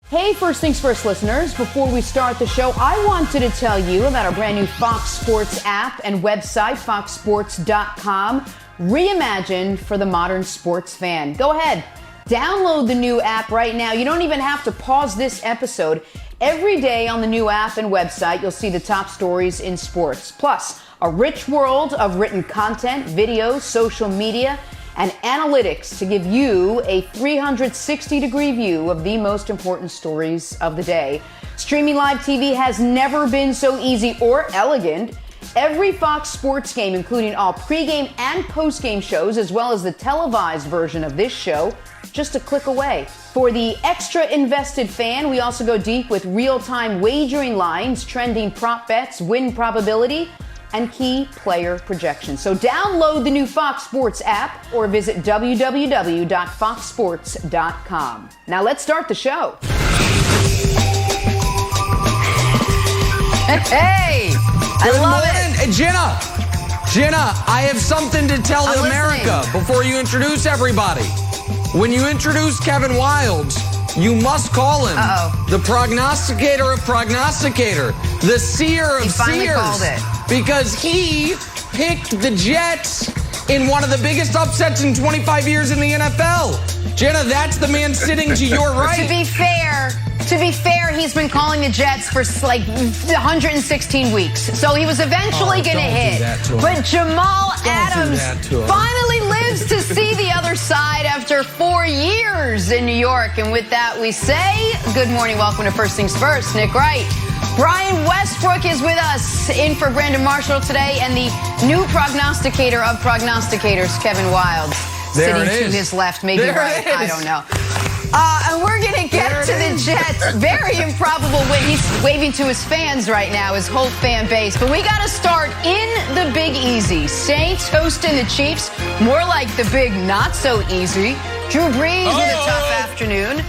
Hey, First Things First listeners, before we start the show, I wanted to tell you about our brand new Fox Sports app and website, foxsports.com, reimagined for the modern sports fan. Go ahead, download the new app right now. You don't even have to pause this episode. Every day on the new app and website, you'll see the top stories in sports, plus a rich world of written content, videos, social media, and analytics to give you a 360-degree view of the most important stories of the day. Streaming live TV has never been so easy or elegant. Every Fox Sports game, including all pregame and postgame shows, as well as the televised version of this show, just a click away. For the extra invested fan, we also go deep with real-time wagering lines, trending prop bets, win probability, and key player projections. So download the new Fox Sports app or visit www.foxsports.com. Now let's start the show. Hey, I love it. Jenna, I have something to tell America before you introduce everybody. When you introduce Kevin Wildes, you must call him the prognosticator of prognosticator, the seer of seers. He finally called it. Because he picked the Jets in one of the biggest upsets in 25 years in the NFL. Jenna, that's the man sitting to your right. To be fair, he's been calling the Jets for like 116 weeks. So he was eventually going to hit. But Jamal Adams finally lives to see the other side after 4 years in New York. And with that, we say good morning. Welcome to First Things First. Nick Wright. Brian Westbrook is with us in for Brandon Marshall today, and the new prognosticator of prognosticators, Kevin Wildes, sitting to his left, maybe right, I don't know. And we're going to get to the Jets. Very improbable win. He's waving to his fans right now, his whole fan base. But we got to start in the Big Easy. Saints hosting the Chiefs, more like the Big Not So Easy. Drew Brees with a tough afternoon.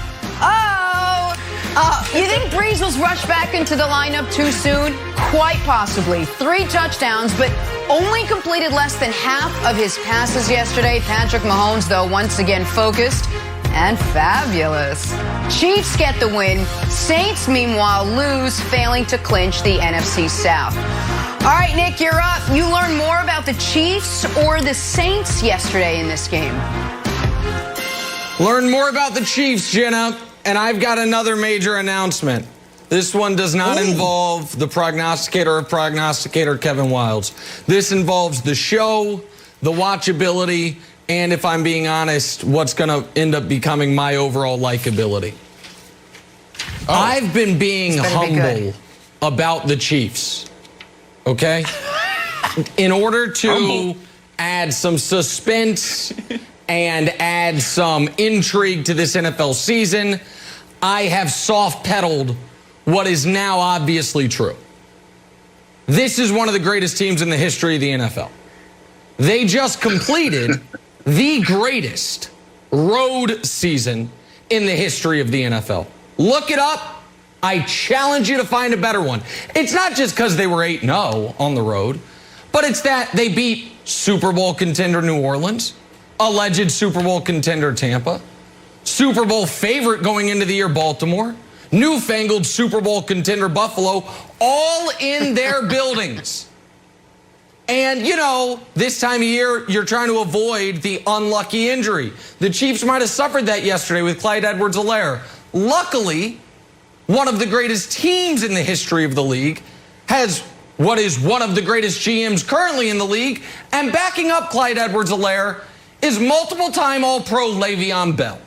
You think Brees was rushed back into the lineup too soon? Quite possibly. 3 touchdowns, but only completed less than half of his passes yesterday. Patrick Mahomes, though, once again focused and fabulous. Chiefs get the win. Saints, meanwhile, lose, failing to clinch the NFC South. All right, Nick, you're up. You learned more about the Chiefs or the Saints yesterday in this game? Learn more about the Chiefs, Jenna. And I've got another major announcement. This one does not involve the prognosticator of prognosticator, Kevin Wildes. This involves the show, the watchability, and if I'm being honest, what's going to end up becoming my overall likability. I've been being humble about the Chiefs, okay? In order to add some suspense and add some intrigue to this NFL season, I have soft-pedaled what is now obviously true. This is one of the greatest teams in the history of the NFL. They just completed the greatest road season in the history of the NFL. Look it up. I challenge you to find a better one. It's not just because they were 8-0 on the road, but it's that they beat Super Bowl contender New Orleans, alleged Super Bowl contender Tampa, Super Bowl favorite going into the year Baltimore, newfangled Super Bowl contender Buffalo, all in their buildings. And, you know, this time of year, you're trying to avoid the unlucky injury. The Chiefs might have suffered that yesterday with Clyde Edwards-Helaire. Luckily, one of the greatest teams in the history of the league has what is one of the greatest GMs currently in the league, and backing up Clyde Edwards-Helaire is multiple-time All-Pro Le'Veon Bell.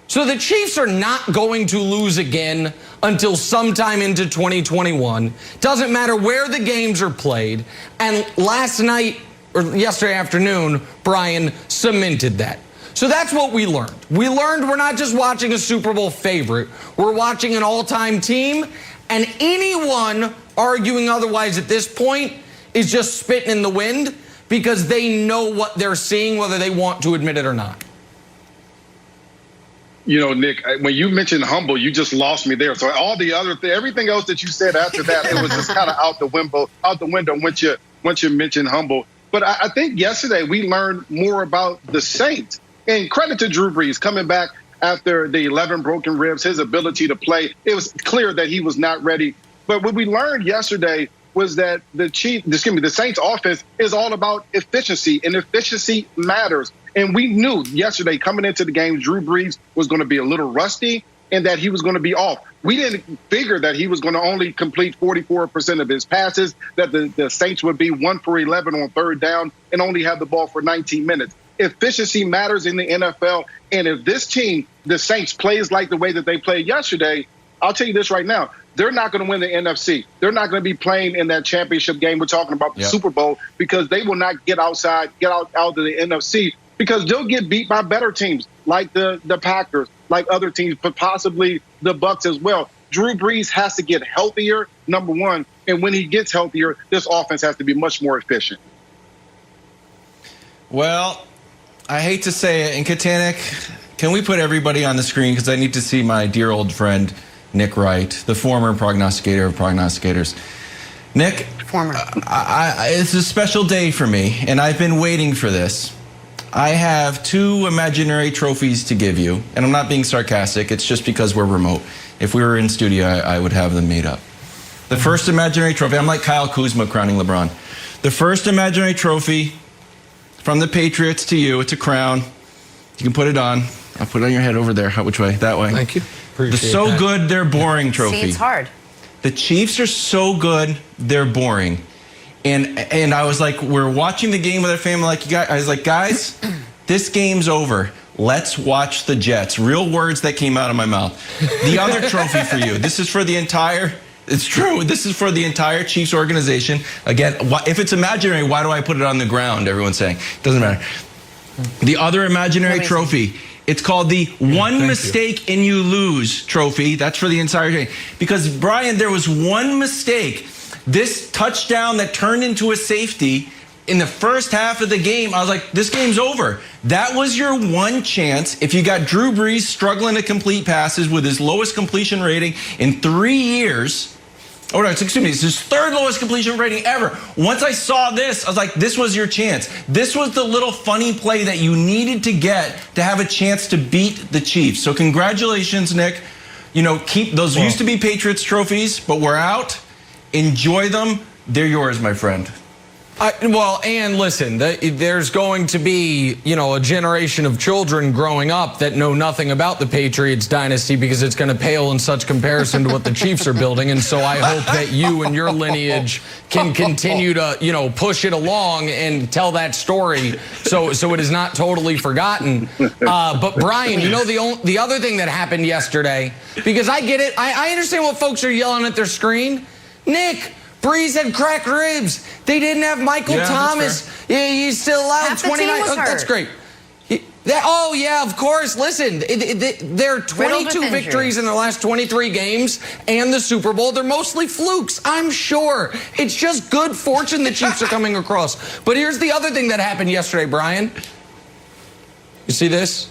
So the Chiefs are not going to lose again until sometime into 2021. Doesn't matter where the games are played. And last night, or yesterday afternoon, Brian cemented that. So that's what we learned. We learned we're not just watching a Super Bowl favorite. We're watching an all-time team. And anyone arguing otherwise at this point is just spitting in the wind because they know what they're seeing, whether they want to admit it or not. You know, Nick, when you mentioned humble, you just lost me there. So all the other everything else that you said after that, it was just kind of out the window once you mentioned humble. But I think yesterday we learned more about the Saints. And credit to Drew Brees coming back after the 11 broken ribs, his ability to play, it was clear that he was not ready. But what we learned yesterday was that the Saints offense is all about efficiency, and efficiency matters. And we knew yesterday coming into the game, Drew Brees was going to be a little rusty and that he was going to be off. We didn't figure that he was going to only complete 44% of his passes, that the Saints would be 1 for 11 on third down and only have the ball for 19 minutes. Efficiency matters in the NFL. And if this team, the Saints, plays like the way that they played yesterday, I'll tell you this right now, they're not going to win the NFC. They're not going to be playing in that championship game. We're talking about the Super Bowl, because they will not get out of the NFC, because they'll get beat by better teams like the Packers, like other teams, but possibly the Bucs as well. Drew Brees has to get healthier, number one. And when he gets healthier, this offense has to be much more efficient. Well, I hate to say it, and Katanik, can we put everybody on the screen? Because I need to see my dear old friend, Nick Wright, the former prognosticator of prognosticators. Nick, it's a special day for me, and I've been waiting for this. I have 2 imaginary trophies to give you, and I'm not being sarcastic. It's just because we're remote. If we were in studio, I would have them made up. The first imaginary trophy, I'm like Kyle Kuzma crowning LeBron. The first imaginary trophy from the Patriots to you, it's a crown. You can put it on. I'll put it on your head over there. Which way? That way. Thank you. Appreciate the so that. good they're boring trophy. See, it's hard. The Chiefs are so good they're boring. And I was like, we're watching the game with our family. I was like, guys, this game's over. Let's watch the Jets. Real words that came out of my mouth. The other trophy for you. This is for the entire. It's true. This is for the entire Chiefs organization. Again, if it's imaginary, why do I put it on the ground? Everyone's saying. Doesn't matter. The other imaginary trophy. It's called the one mistake and you lose trophy. That's for the entire game. Because, Brian, there was one mistake. This touchdown that turned into a safety in the first half of the game, I was like, this game's over. That was your one chance. If you got Drew Brees struggling to complete passes with his lowest completion rating in 3 years. Oh, no, excuse me, it's his 3rd lowest completion rating ever. Once I saw this, I was like, this was your chance. This was the little funny play that you needed to get to have a chance to beat the Chiefs. So congratulations, Nick. You know, keep those used to be Patriots trophies, but we're out. Enjoy them. They're yours, my friend. And listen, there's going to be, a generation of children growing up that know nothing about the Patriots dynasty, because it's going to pale in such comparison to what the Chiefs are building. And so I hope that you and your lineage can continue to, push it along and tell that story so it is not totally forgotten. But Brian, the other thing that happened yesterday, because I get it. I understand what folks are yelling at their screen. Nick, Brees had cracked ribs. They didn't have Michael Thomas. Yeah, he's still allowed 29. That's great. Of course. Listen, there are 22 victories in the last 23 games and the Super Bowl. They're mostly flukes, I'm sure. It's just good fortune the Chiefs are coming across. But here's the other thing that happened yesterday, Brian. You see this?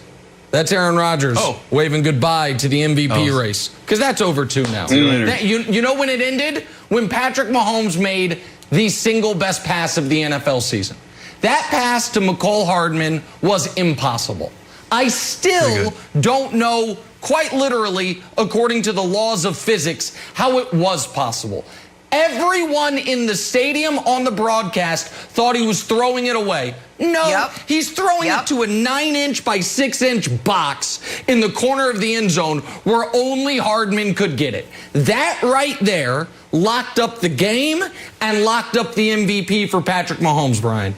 That's Aaron Rodgers waving goodbye to the MVP race, because that's over too now. You know when it ended? When Patrick Mahomes made the single best pass of the NFL season. That pass to McCole Hardman was impossible. I still don't know, quite literally, according to the laws of physics, how it was possible. Everyone in the stadium on the broadcast thought he was throwing it away. No, he's throwing it to a 9-inch by 6-inch box in the corner of the end zone where only Hardman could get it. That right there locked up the game and locked up the MVP for Patrick Mahomes, Brian.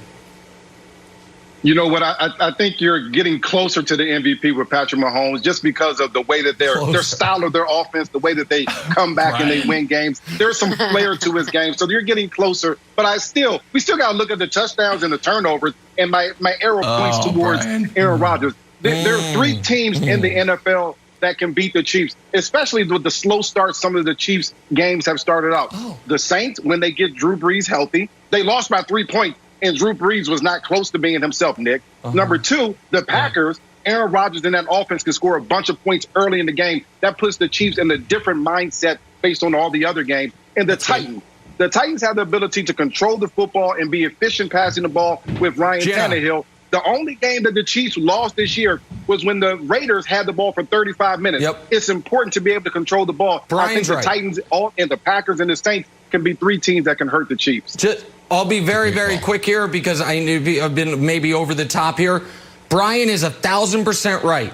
You know what? I think you're getting closer to the MVP with Patrick Mahomes just because of the way that their style of their offense, the way that they come back and they win games. There's some flair to his game, so you're getting closer. But we still got to look at the touchdowns and the turnovers, and my arrow points towards Aaron Rodgers. There are 3 teams in the NFL that can beat the Chiefs, especially with the slow start some of the Chiefs games have started out. The Saints, when they get Drew Brees healthy, they lost by 3 points. And Drew Brees was not close to being himself, Nick. Number 2, the Packers, Aaron Rodgers in that offense can score a bunch of points early in the game. That puts the Chiefs in a different mindset based on all the other games. And the Titans have the ability to control the football and be efficient passing the ball with Ryan Tannehill. The only game that the Chiefs lost this year was when the Raiders had the ball for 35 minutes. Yep. It's important to be able to control the ball. I think the Titans and the Packers and the Saints can be three teams that can hurt the Chiefs. I'll be very, very quick here because I've been maybe over the top here. Brian is 1,000% right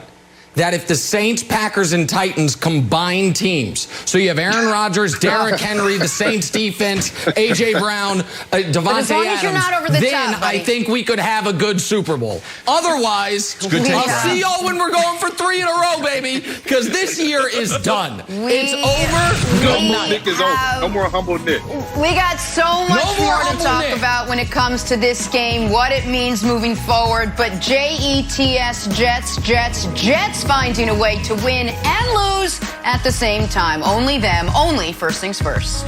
that if the Saints, Packers, and Titans combine teams, so you have Aaron Rodgers, Derrick Henry, the Saints defense, A.J. Brown, Devontae Adams, you're not over the then top, buddy. I think we could have a good Super Bowl. Otherwise, I'll see y'all when we're going for 3 in a row, baby, because this year is done. It's over. Good night. Nick is over. No more humble Nick. We got so much more to talk about when it comes to this game, what it means moving forward. But Jets, Jets finding a way to win and lose at the same time. Only them, only first things first.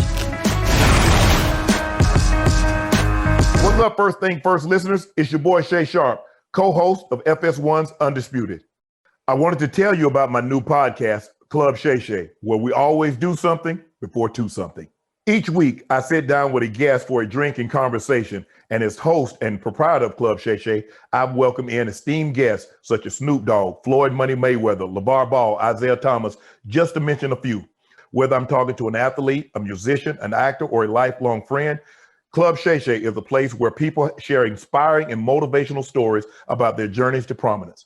What's up, First Thing First listeners? It's your boy Shay Sharp, co-host of FS1's Undisputed. I wanted to tell you about my new podcast, Club Shay Shay, where we always do something before two something. Each week, I sit down with a guest for a drink and conversation, and as host and proprietor of Club Shay Shay, I've welcomed in esteemed guests such as Snoop Dogg, Floyd Money Mayweather, LeVar Ball, Isaiah Thomas, just to mention a few. Whether I'm talking to an athlete, a musician, an actor, or a lifelong friend, Club Shay Shay is a place where people share inspiring and motivational stories about their journeys to prominence.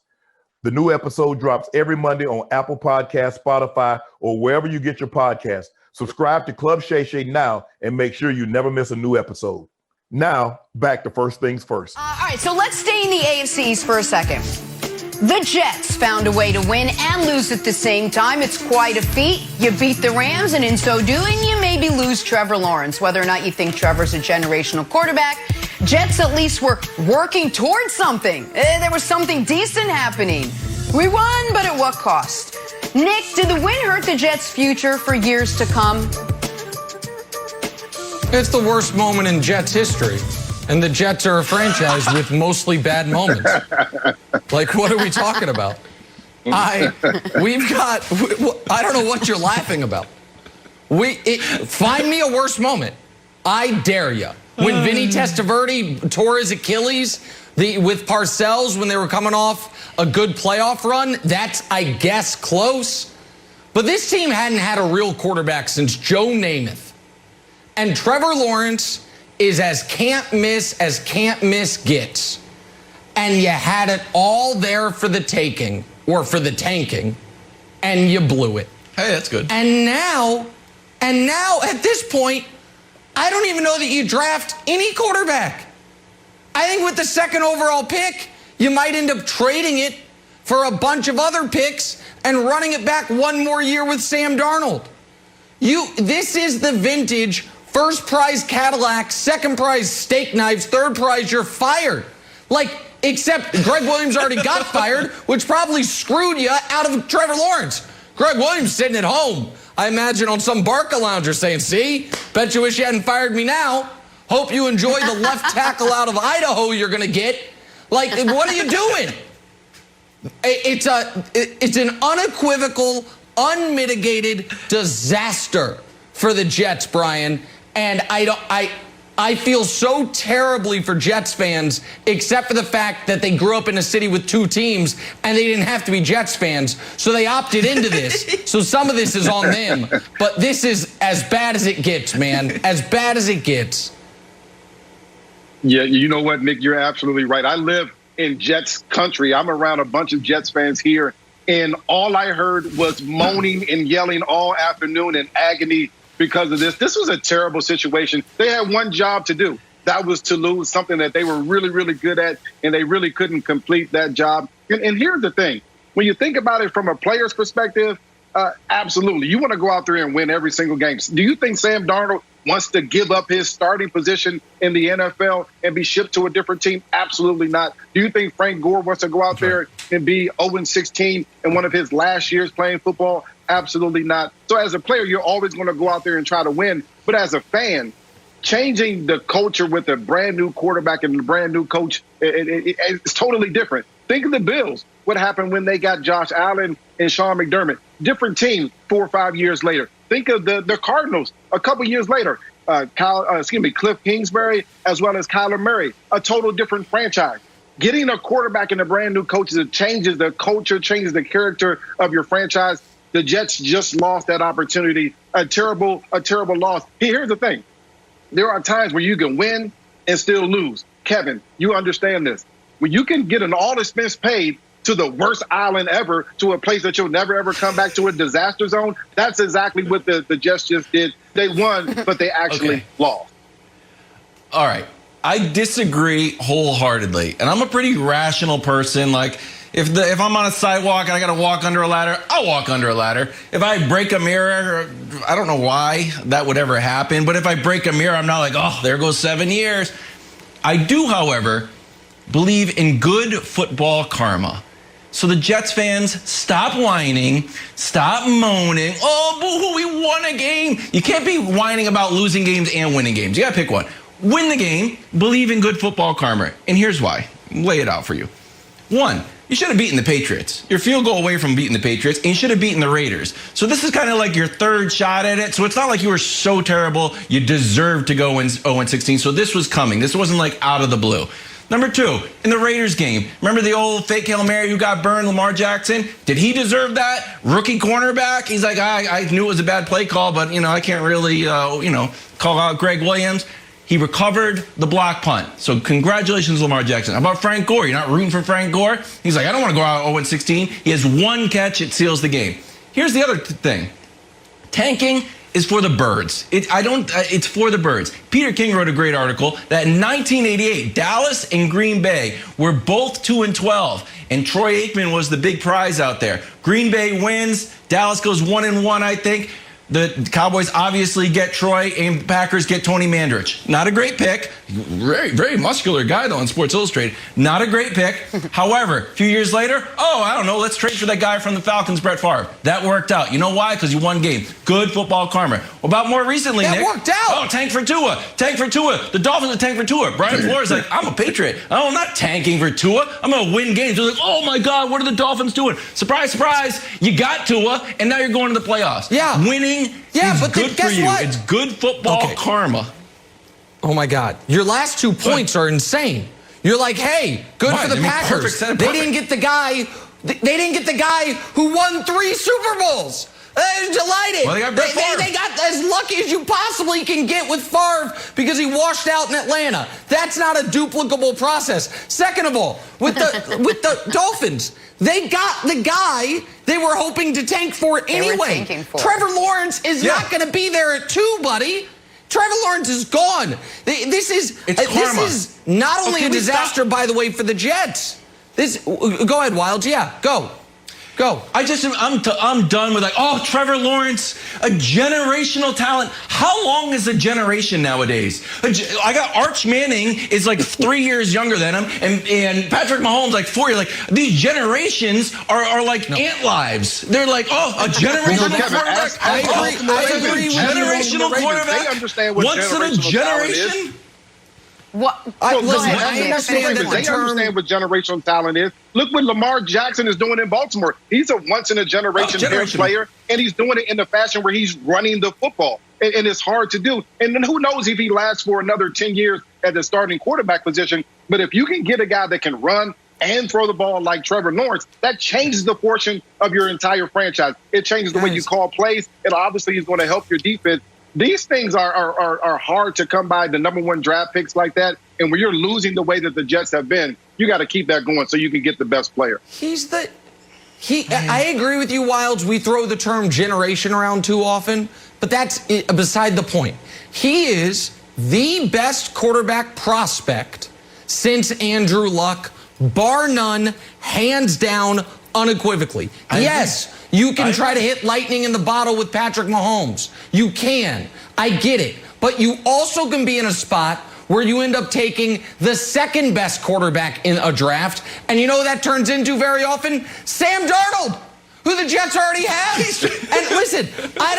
The new episode drops every Monday on Apple Podcasts, Spotify, or wherever you get your podcasts. Subscribe to Club Shay Shay now and make sure you never miss a new episode. Now, back to First Things First. All right, so let's stay in the AFC East for a second. The Jets found a way to win and lose at the same time. It's quite a feat. You beat the Rams, and in so doing, you maybe lose Trevor Lawrence. Whether or not you think Trevor's a generational quarterback, Jets at least were working towards something. There was something decent happening. We won, but at what cost? Nick, did the win hurt the Jets' future for years to come? It's the worst moment in Jets history. And the Jets are a franchise with mostly bad moments. Like, what are we talking about? I don't know what you're laughing about. Find me a worse moment. I dare you. When Vinny Testaverde tore his Achilles with Parcells when they were coming off a good playoff run, that's, I guess, close. But this team hadn't had a real quarterback since Joe Namath. And Trevor Lawrence is as can't miss gets. And you had it all there for the taking, or for the tanking, and you blew it. Hey, that's good. And now at this point, I don't even know that you draft any quarterback. I think with the second overall pick, you might end up trading it for a bunch of other picks and running it back one more year with Sam Darnold. This is the vintage first prize Cadillac, second prize steak knives, third prize you're fired. Except Greg Williams already got fired, which probably screwed you out of Trevor Lawrence. Greg Williams sitting at home, I imagine, on some Barca lounger saying, see, bet you wish you hadn't fired me now. Hope you enjoy the left tackle out of Idaho you're going to get. What are you doing? It's an unequivocal, unmitigated disaster for the Jets, Brian. And I feel so terribly for Jets fans, except for the fact that they grew up in a city with two teams and they didn't have to be Jets fans. So they opted into this. So some of this is on them. But this is as bad as it gets, man. As bad as it gets. Yeah, you know what, Nick? You're absolutely right. I live in Jets country. I'm around a bunch of Jets fans here. And all I heard was moaning and yelling all afternoon in agony because of this. This was a terrible situation. They had one job to do. That was to lose something that they were really, really good at, and they really couldn't complete that job. And here's the thing. When you think about it from a player's perspective, absolutely. You want to go out there and win every single game. Do you think Sam Darnold wants to give up his starting position in the NFL and be shipped to a different team? Absolutely not. Do you think Frank Gore wants to go out there and be 0-16 in one of his last years playing football? Absolutely not. So as a player, you're always going to go out there and try to win. But as a fan, changing the culture with a brand new quarterback and a brand new coach, it's totally different. Think of the Bills. What happened when they got Josh Allen and Sean McDermott? Different team 4 or 5 years later. Think of the Cardinals a couple years later. Cliff Kingsbury as well as Kyler Murray, a total different franchise. Getting a quarterback and a brand new coach that changes the culture, changes the character of your franchise. The Jets just lost that opportunity. A terrible loss. Here's the thing. There are times where you can win and still lose. Kevin, you understand this. When you can get an all expense paid to the worst island ever, to a place that you'll never, ever come back to, a disaster zone, that's exactly what the Jets just did. They won, but they actually lost. All right. I disagree wholeheartedly. And I'm a pretty rational person. Like, if I'm on a sidewalk and I got to walk under a ladder, I'll walk under a ladder. If I break a mirror, I don't know why that would ever happen. But if I break a mirror, I'm not like, oh, there goes 7 years. I do, however, believe in good football karma. So the Jets fans, stop whining, stop moaning. Oh, boo-hoo, we won a game. You can't be whining about losing games and winning games. You got to pick one. Win the game, believe in good football karma. And here's why. Lay it out for you. One, you should have beaten the Patriots. You're field goal away from beating the Patriots, and you should have beaten the Raiders. So this is kind of like your third shot at it. So it's not like you were so terrible you deserved to go in 0-16. So this was coming. This wasn't like out of the blue. Number two, in the Raiders game, remember the old fake Hail Mary who got burned, Lamar Jackson? Did he deserve that? Rookie cornerback? He's like, I knew it was a bad play call, but, I can't really, call out Greg Williams. He recovered the block punt. So congratulations, Lamar Jackson. How about Frank Gore? You're not rooting for Frank Gore? He's like, I don't want to go out 0-16. He has one catch. It seals the game. Here's the other thing. Tanking is for the birds. It's for the birds. Peter King wrote a great article that in 1988, Dallas and Green Bay were both 2-12, and Troy Aikman was the big prize out there. Green Bay wins. Dallas goes 1-1, I think. The Cowboys obviously get Troy, and the Packers get Tony Mandrich. Not a great pick. Very, very muscular guy, though, in Sports Illustrated. Not a great pick. However, a few years later, let's trade for that guy from the Falcons, Brett Favre. That worked out. You know why? Because you won game. Good football karma. What about more recently, Nick? That worked out. Oh, tank for Tua. Tank for Tua. The Dolphins are tank for Tua. Brian Flores like, I'm a Patriot. Oh, I'm not tanking for Tua. I'm going to win games. They're like, oh, my God, what are the Dolphins doing? Surprise, surprise. You got Tua, and now you're going to the playoffs. Yeah. Winning is good for you. What? It's good football karma. Oh, my God. Your last 2 points are insane. You're like, hey, good for the Packers. They didn't get the guy. They didn't get the guy who won 3 Super Bowls. They're delighted. Well, they got as lucky as you possibly can get with Favre because he washed out in Atlanta. That's not a duplicable process. Second of all, with the Dolphins, they got the guy they were hoping to tank for anyway. Trevor Lawrence is not going to be there at 2, buddy. Trevor Lawrence is gone. This is not only a disaster, by the way, for the Jets. Go ahead, Wilds. Yeah, go. I'm done with Trevor Lawrence, a generational talent. How long is a generation nowadays? I got Arch Manning is like 3 years younger than him, and Patrick Mahomes like 4 years. Like these generations are like ant lives. They're like, a generational quarterback. I agree. Generational quarterback. They understand what once in a generation. I understand what generational talent is. Look what Lamar Jackson is doing in Baltimore. He's a once-in-a-generation player, and he's doing it in the fashion where he's running the football. And it's hard to do. And then who knows if he lasts for another 10 years at the starting quarterback position. But if you can get a guy that can run and throw the ball like Trevor Lawrence, that changes the fortune of your entire franchise. It changes the way you call plays. It obviously is going to help your defense. These things are hard to come by, the number 1 draft picks like that. And when you're losing the way that the Jets have been, you got to keep that going so you can get the best player. I agree with you, Wilds. We throw the term generation around too often, but that's beside the point. He is the best quarterback prospect since Andrew Luck, bar none, hands down, unequivocally. Yes, you can try to hit lightning in the bottle with Patrick Mahomes. You can. I get it. But you also can be in a spot where you end up taking the second best quarterback in a draft. And you know what that turns into very often? Sam Darnold, who the Jets already have. And listen, I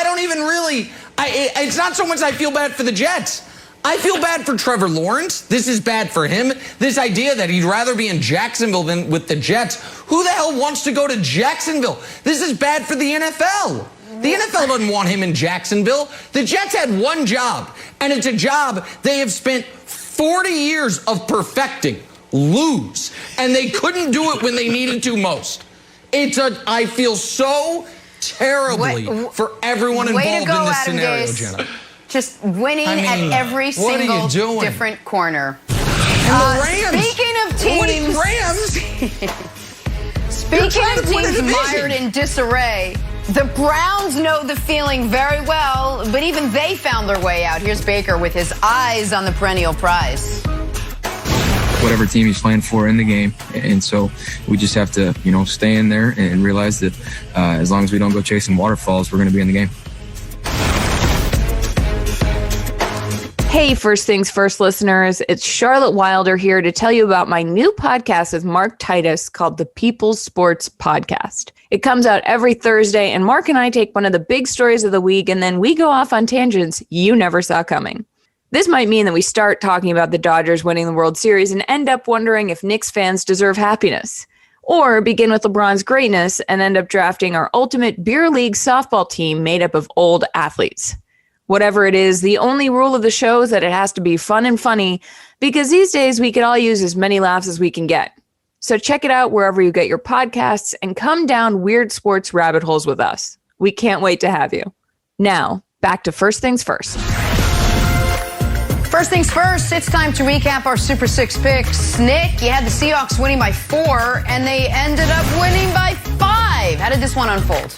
don't even really, it's not so much I feel bad for the Jets. I feel bad for Trevor Lawrence. This is bad for him. This idea that he'd rather be in Jacksonville than with the Jets. Who the hell wants to go to Jacksonville? This is bad for the NFL. The NFL doesn't want him in Jacksonville. The Jets had one job, and it's a job they have spent 40 years of perfecting. lose. And they couldn't do it when they needed to most. I feel so terribly for everyone involved in this scenario, Jenna. Just winning at every single different corner. And the Rams. Speaking of teams, mired in disarray, the Browns know the feeling very well, but even they found their way out. Here's Baker with his eyes on the perennial prize. Whatever team he's playing for in the game. And so we just have to, stay in there and realize that as long as we don't go chasing waterfalls, we're going to be in the game. Hey, First Things First listeners, it's Charlotte Wilder here to tell you about my new podcast with Mark Titus called the People's Sports Podcast. It comes out every Thursday, and Mark and I take one of the big stories of the week, and then we go off on tangents you never saw coming. This might mean that we start talking about the Dodgers winning the World Series and end up wondering if Knicks fans deserve happiness. Or begin with LeBron's greatness and end up drafting our ultimate beer league softball team made up of old athletes. Whatever it is, the only rule of the show is that it has to be fun and funny, because these days we could all use as many laughs as we can get. So check it out wherever you get your podcasts and come down weird sports rabbit holes with us. We can't wait to have you. Now, back to First Things First. First things first, it's time to recap our Super 6 picks. Nick, you had the Seahawks winning by 4, and they ended up winning by 5. How did this one unfold?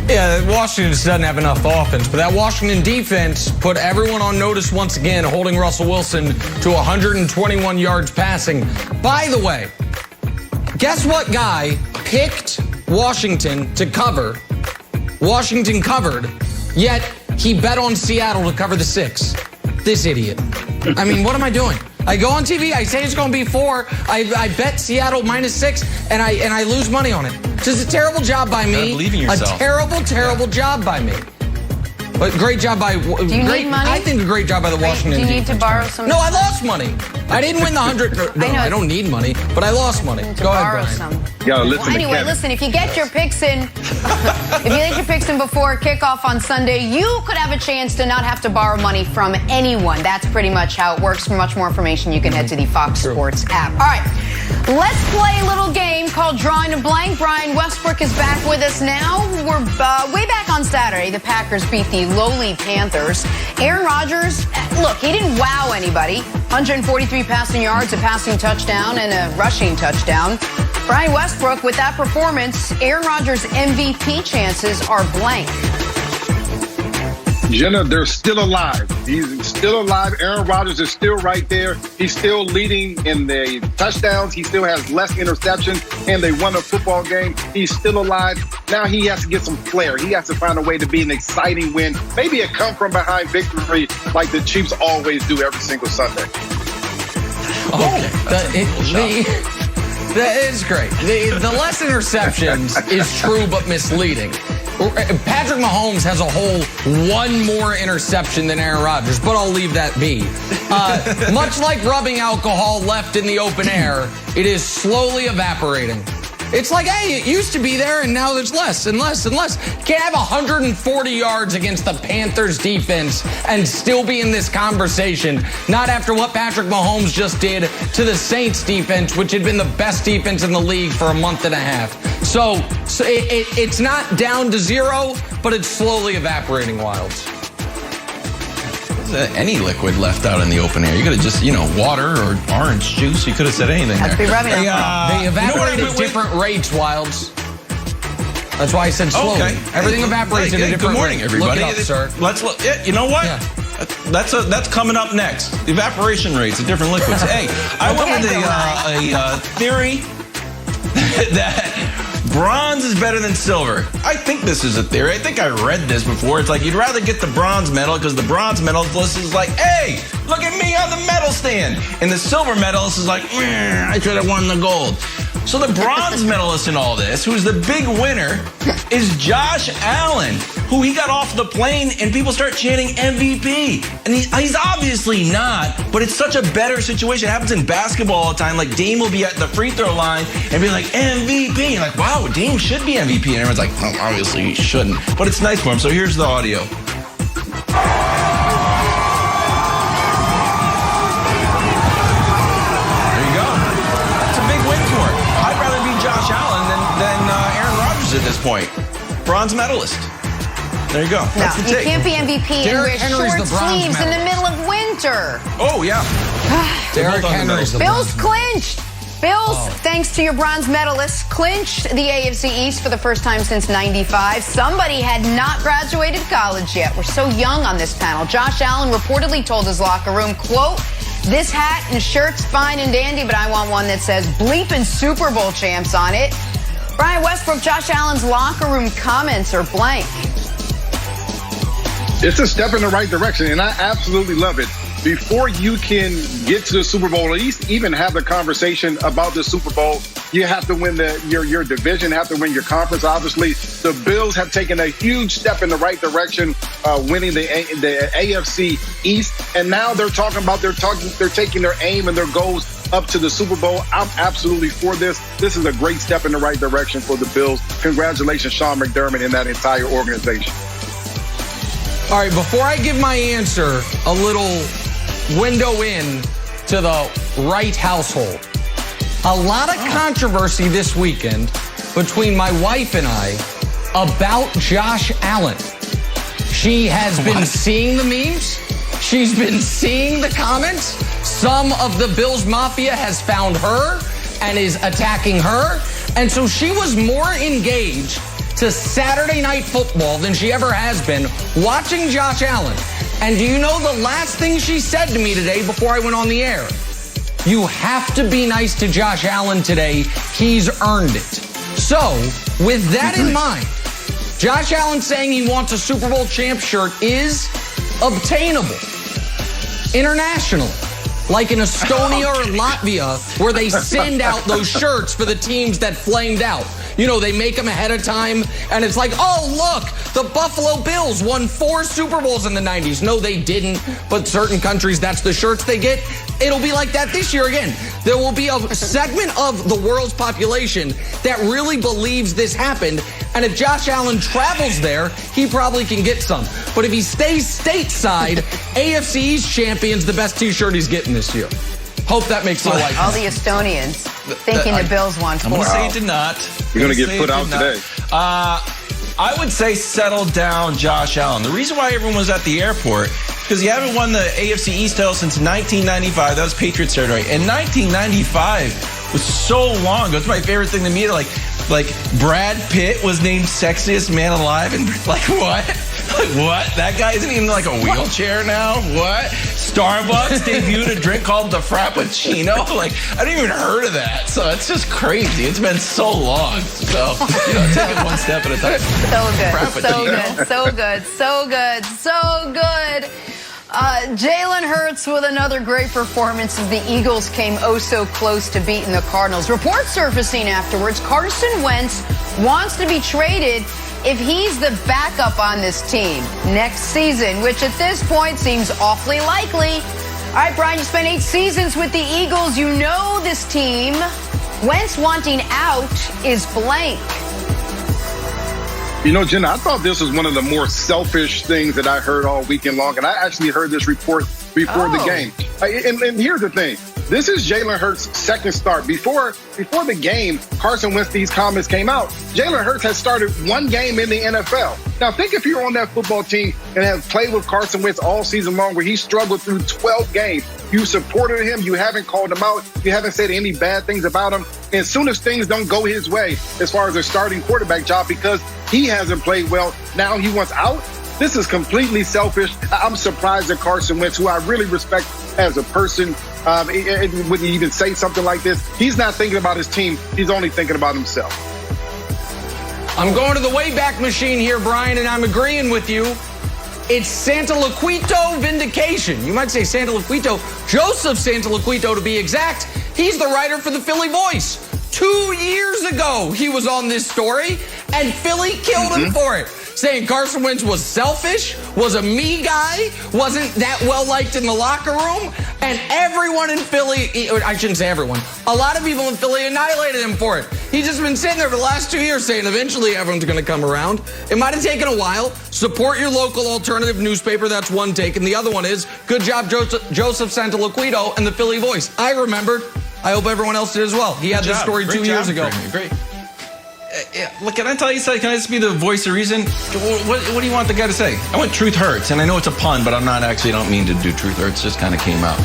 Yeah, Washington just doesn't have enough offense, but that Washington defense put everyone on notice once again, holding Russell Wilson to 121 yards passing. By the way, guess what guy picked Washington to cover? Washington covered, yet he bet on Seattle to cover the 6. This idiot. I mean, what am I doing? I go on TV, I say it's going to be 4, I bet Seattle -6, and I lose money on it. Just a terrible job by me. Believe in yourself. A terrible job by me. But great job by... Do you need money? I think a great job by the Washington Do you need to borrow some? No, I lost money. I didn't win the 100... No, I don't need money, but I lost money. Go ahead, Brian. Some. Anyway, listen, if you get your picks in, before kickoff on Sunday, you could have a chance to not have to borrow money from anyone. That's pretty much how it works. For much more information, you can head to the Fox Sports app. All right, let's play a little game called Drawing a Blank. Brian Westbrook is back with us now. We're way back on Saturday. The Packers beat the lowly Panthers. Aaron Rodgers, look, he didn't wow anybody. 143 passing yards, a passing touchdown, and a rushing touchdown. Brian Westbrook, with that performance, Aaron Rodgers' MVP chances are blank. Jenna, they're still alive. He's still alive. Aaron Rodgers is still right there. He's still leading in the touchdowns. He still has less interceptions, and they won a football game. He's still alive. Now he has to get some flair. He has to find a way to be an exciting win, maybe a come-from-behind victory like the Chiefs always do every single Sunday. Okay. That is great. The less interceptions is true but misleading. Patrick Mahomes has a whole one more interception than Aaron Rodgers, but I'll leave that be. Much like rubbing alcohol left in the open air, it is slowly evaporating. It's like, hey, it used to be there, and now there's less and less and less. You can't have 140 yards against the Panthers defense and still be in this conversation, not after what Patrick Mahomes just did to the Saints defense, which had been the best defense in the league for a month and a half. So it's not down to 0, but it's slowly evaporating, Wilds. Any liquid left out in the open air. You could have just, water or orange juice. You could have said anything there. Be rubbing They evaporate at different rates, Wilds. That's why I said slowly. Okay. Everything evaporates at a different rate. Good morning, everybody. Look it up, sir. Let's look. You know what? Yeah. That's coming up next. Evaporation rates of different liquids. Hey, I went with a theory that bronze is better than silver. I think this is a theory. I think I read this before. It's like you'd rather get the bronze medal because the bronze medalist is like, hey, look at me on the medal stand. And the silver medalist is like, I should have won the gold. So the bronze medalist in all this, who's the big winner, is Josh Allen, who he got off the plane and people start chanting MVP. And he's obviously not, but it's such a better situation. It happens in basketball all the time. Like Dame will be at the free throw line and be like, MVP. And like, wow, Dame should be MVP. And everyone's like, well, obviously he shouldn't. But it's nice for him. So here's the audio. at this point. Bronze medalist. There you go. That's the you take. can't be MVP and wear short sleeves in the middle of winter. Oh, yeah. Derrick Henry's the Bills clinched. Bills, Oh. thanks to your bronze medalists, clinched the AFC East for the first time since '95. Somebody had not graduated college yet. We're so young on this panel. Josh Allen reportedly told his locker room, quote, "This hat and shirt's fine and dandy, but I want one that says bleeping Super Bowl champs on it." Brian Westbrook, Josh Allen's locker room comments are blank. It's a step in the right direction, and I absolutely love it. Before you can get to the Super Bowl, or at least even have the conversation about the Super Bowl, you have to win your division, have to win your conference. Obviously, the Bills have taken a huge step in the right direction, winning the AFC East, and now they're taking their aim and their goals up to the Super Bowl. I'm absolutely for this. This is a great step in the right direction for the Bills. Congratulations, Sean McDermott, and that entire organization. All right, before I give my answer, a little window in to the Wright household. A lot of controversy this weekend between my wife and I about Josh Allen. She has been seeing the memes. She's been seeing the comments. Some of the Bills Mafia has found her and is attacking her. And so she was more engaged to Saturday Night Football than she ever has been watching Josh Allen. And do you know the last thing she said to me today before I went on the air? You have to be nice to Josh Allen today. He's earned it. So, with that in mind, Josh Allen saying he wants a Super Bowl champ shirt is obtainable internationally. Like in Estonia or Latvia, where they send out those shirts for the teams that flamed out. You know, they make them ahead of time, and it's like, oh, look, the Buffalo Bills won 4 Super Bowls in the 90s. No, they didn't, but certain countries, that's the shirts they get. It'll be like that this year again. There will be a segment of the world's population that really believes this happened, and if Josh Allen travels there, he probably can get some. But if he stays stateside, AFC East champion's the best T-shirt he's getting this year. Hope that makes my life. All the Estonians thinking the Bills won 4. I'm going to say it did not. You're going to get put out today. I would say settle down Josh Allen. The reason why everyone was at the airport because he haven't won the AFC East title since 1995. That was Patriots territory. And 1995 was so long ago. It's my favorite thing to me. Like Brad Pitt was named sexiest man alive. And like, what? Like, what? That guy isn't even like a wheelchair now? What? Starbucks debuted a drink called the Frappuccino? Like, I didn't even heard of that. So it's just crazy. It's been so long. So, take it one step at a time. So good. Jalen Hurts with another great performance as the Eagles came oh so close to beating the Cardinals. Reports surfacing afterwards, Carson Wentz wants to be traded if he's the backup on this team next season, which at this point seems awfully likely. All right, Brian, you spent 8 seasons with the Eagles. You know this team. Wentz wanting out is blank. You know, Jenna, I thought this was one of the more selfish things that I heard all weekend long, and I actually heard this report before the game. And here's the thing. This is Jalen Hurts' second start. Before the game, Carson Wentz, these comments came out. Jalen Hurts has started 1 game in the NFL. Now, think if you're on that football team and have played with Carson Wentz all season long where he struggled through 12 games. You supported him. You haven't called him out. You haven't said any bad things about him. And as soon as things don't go his way as far as a starting quarterback job because he hasn't played well, now he wants out. This is completely selfish. I'm surprised that Carson Wentz, who I really respect as a person, wouldn't even say something like this. He's not thinking about his team. He's only thinking about himself. I'm going to the Wayback Machine here, Brian, and I'm agreeing with you. It's Santa Laquito vindication. You might say Santa Laquito, Joseph Santa Laquito to be exact. He's the writer for the Philly Voice. 2 years ago, he was on this story, and Philly killed him for it. Saying Carson Wentz was selfish, was a me guy, wasn't that well liked in the locker room, and everyone in Philly, I shouldn't say everyone, a lot of people in Philly annihilated him for it. He's just been sitting there for the last 2 years saying eventually everyone's going to come around. It might have taken a while. Support your local alternative newspaper. That's one take. And the other one is, good job, Joseph Santa Laquito and the Philly Voice. I remembered. I hope everyone else did as well. He had this story 2 years ago. Great. Look, can I tell you something? Can I just be the voice of reason? What do you want the guy to say? I want truth hurts, and I know it's a pun, but I don't mean to do truth hurts. Just kind of came out.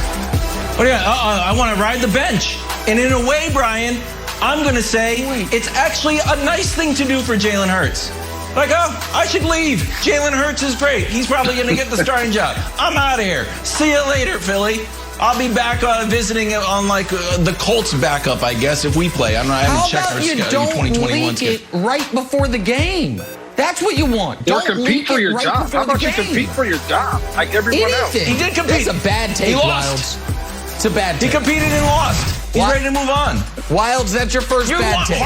What do you? I want to ride the bench, and in a way, Brian, I'm going to say it's actually a nice thing to do for Jalen Hurts. Like, I should leave. Jalen Hurts is great. He's probably going to get the starting job. I'm out of here. See you later, Philly. I'll be back visiting on the Colts backup, I guess, if we play. I haven't checked our schedule. How about you don't leak it right before the game? That's what you want. Don't compete for your job. How about you compete for your job like everyone else? He did compete. It's a bad take, Wilds. It's a bad take. He competed and lost. He's ready to move on. Wilds, that's your first bad take.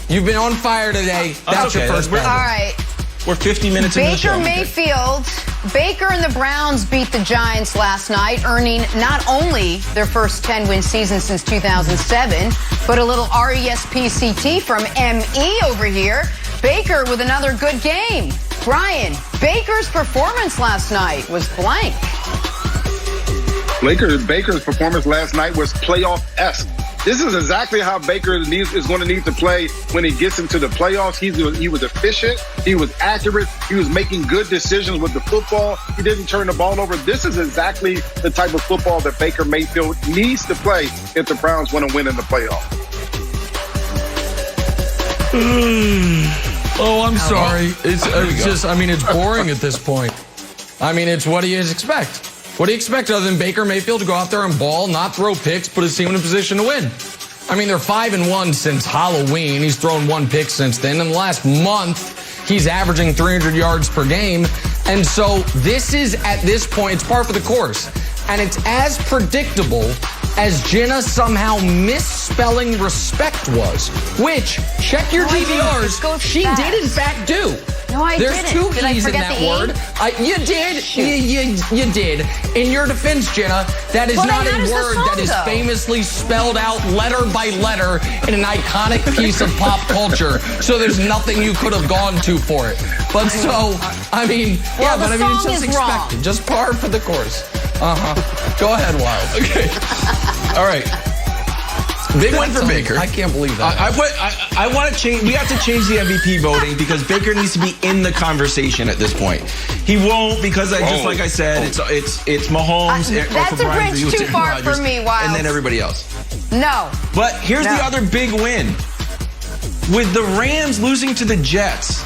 You've been on fire today. That's your first bad take. All right. We're 50 minutes into the show. Baker and the Browns beat the Giants last night, earning not only their first 10-win season since 2007, but a little RESPCT from ME over here. Baker with another good game. Brian, Baker's performance last night was blank. Baker's performance last night was playoff-esque. This is exactly how Baker is going to need to play when he gets into the playoffs. He was efficient. He was accurate. He was making good decisions with the football. He didn't turn the ball over. This is exactly the type of football that Baker Mayfield needs to play if the Browns want to win in the playoffs. Oh, I'm sorry. It's boring at this point. It's what do you expect? What do you expect other than Baker Mayfield to go out there and ball, not throw picks, put his team in a position to win? They're 5-1 since Halloween. He's thrown 1 pick since then. In the last month, he's averaging 300 yards per game. And so this is, at this point, it's par for the course. And it's as predictable as Jenna somehow misspelling respect was, which, check your DVRs, she did in fact do. No, I didn't. There's 2 E's in that word. You did. You did. In your defense, Jenna, that is not a word that is famously spelled out letter by letter in an iconic piece of pop culture. So there's nothing you could have gone to for it. But so, it's just expected. Just par for the course. Go ahead, Wild. Okay. All right. Big win for Baker. I can't believe that. I want to change. We have to change the MVP voting because Baker needs to be in the conversation at this point. He won't because like I said, it's Mahomes. That's a bridge too far for me, Wild. And then everybody else. No. But here's the other big win. With the Rams losing to the Jets,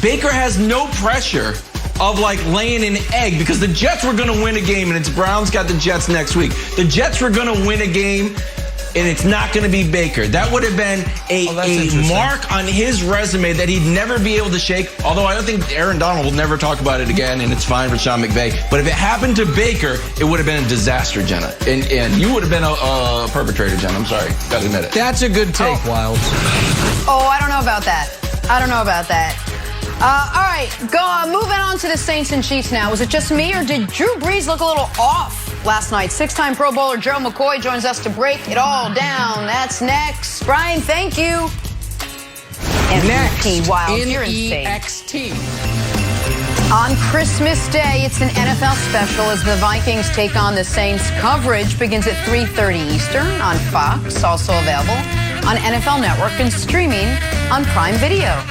Baker has no pressure of laying an egg because the Jets were going to win a game and it's Browns got the Jets next week. The Jets were going to win a game and it's not going to be Baker. That would have been a mark on his resume that he'd never be able to shake, although I don't think Aaron Donald will never talk about it again, and it's fine for Sean McVay. But if it happened to Baker, it would have been a disaster, Jenna. And you would have been a perpetrator, Jenna. I'm sorry. Got to admit it. That's a good take, Wilds. I don't know about that. All right, moving on to the Saints and Chiefs now. Was it just me, or did Drew Brees look a little off last night? 6-time Pro Bowler Gerald McCoy joins us to break it all down. That's next. Brian, thank you. MVP, Wild, you're insane. NEXT. On Christmas Day, it's an NFL special as the Vikings take on the Saints. Coverage begins at 3:30 Eastern on Fox, also available on NFL Network and streaming on Prime Video.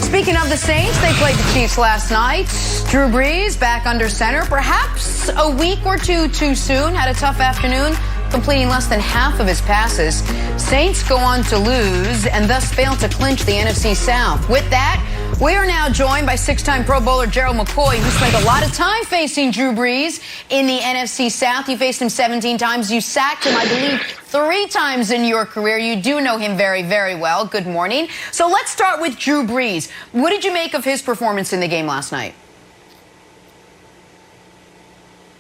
Speaking of the Saints, they played the Chiefs last night. Drew Brees back under center, perhaps a week or two too soon. Had a tough afternoon, completing less than half of his passes. Saints go on to lose and thus fail to clinch the NFC South. With that, we are now joined by 6-time Pro Bowler Gerald McCoy, who spent a lot of time facing Drew Brees in the NFC South. You faced him 17 times. You sacked him, I believe, 3 times in your career. You do know him very, very well. Good morning. So let's start with Drew Brees. What did you make of his performance in the game last night?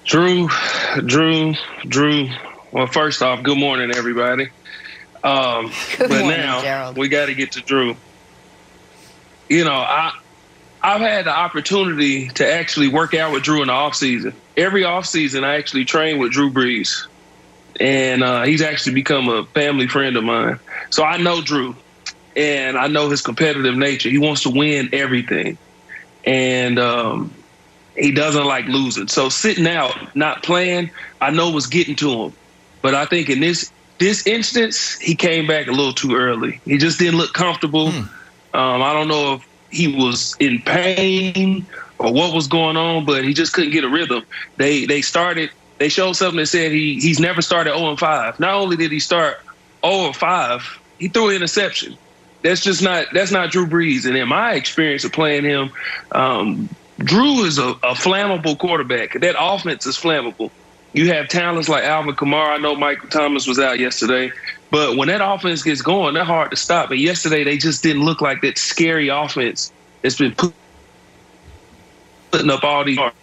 Drew. Well, first off, good morning, everybody. Good morning, now Gerald. we got to get to Drew. I've had the opportunity to actually work out with Drew in the offseason. Every offseason, I actually train with Drew Brees. And he's actually become a family friend of mine. So I know Drew, and I know his competitive nature. He wants to win everything. And he doesn't like losing. So sitting out, not playing, I know was getting to him. But I think in this instance, he came back a little too early. He just didn't look comfortable. I don't know if he was in pain or what was going on, but he just couldn't get a rhythm. They showed something that said he's never started 0-5. Not only did he start 0-5, he threw an interception. That's not Drew Brees. And in my experience of playing him, Drew is a flammable quarterback. That offense is flammable. You have talents like Alvin Kamara. I know Michael Thomas was out yesterday. But when that offense gets going, they're hard to stop. And yesterday, they just didn't look like that scary offense that's been putting up all these yards.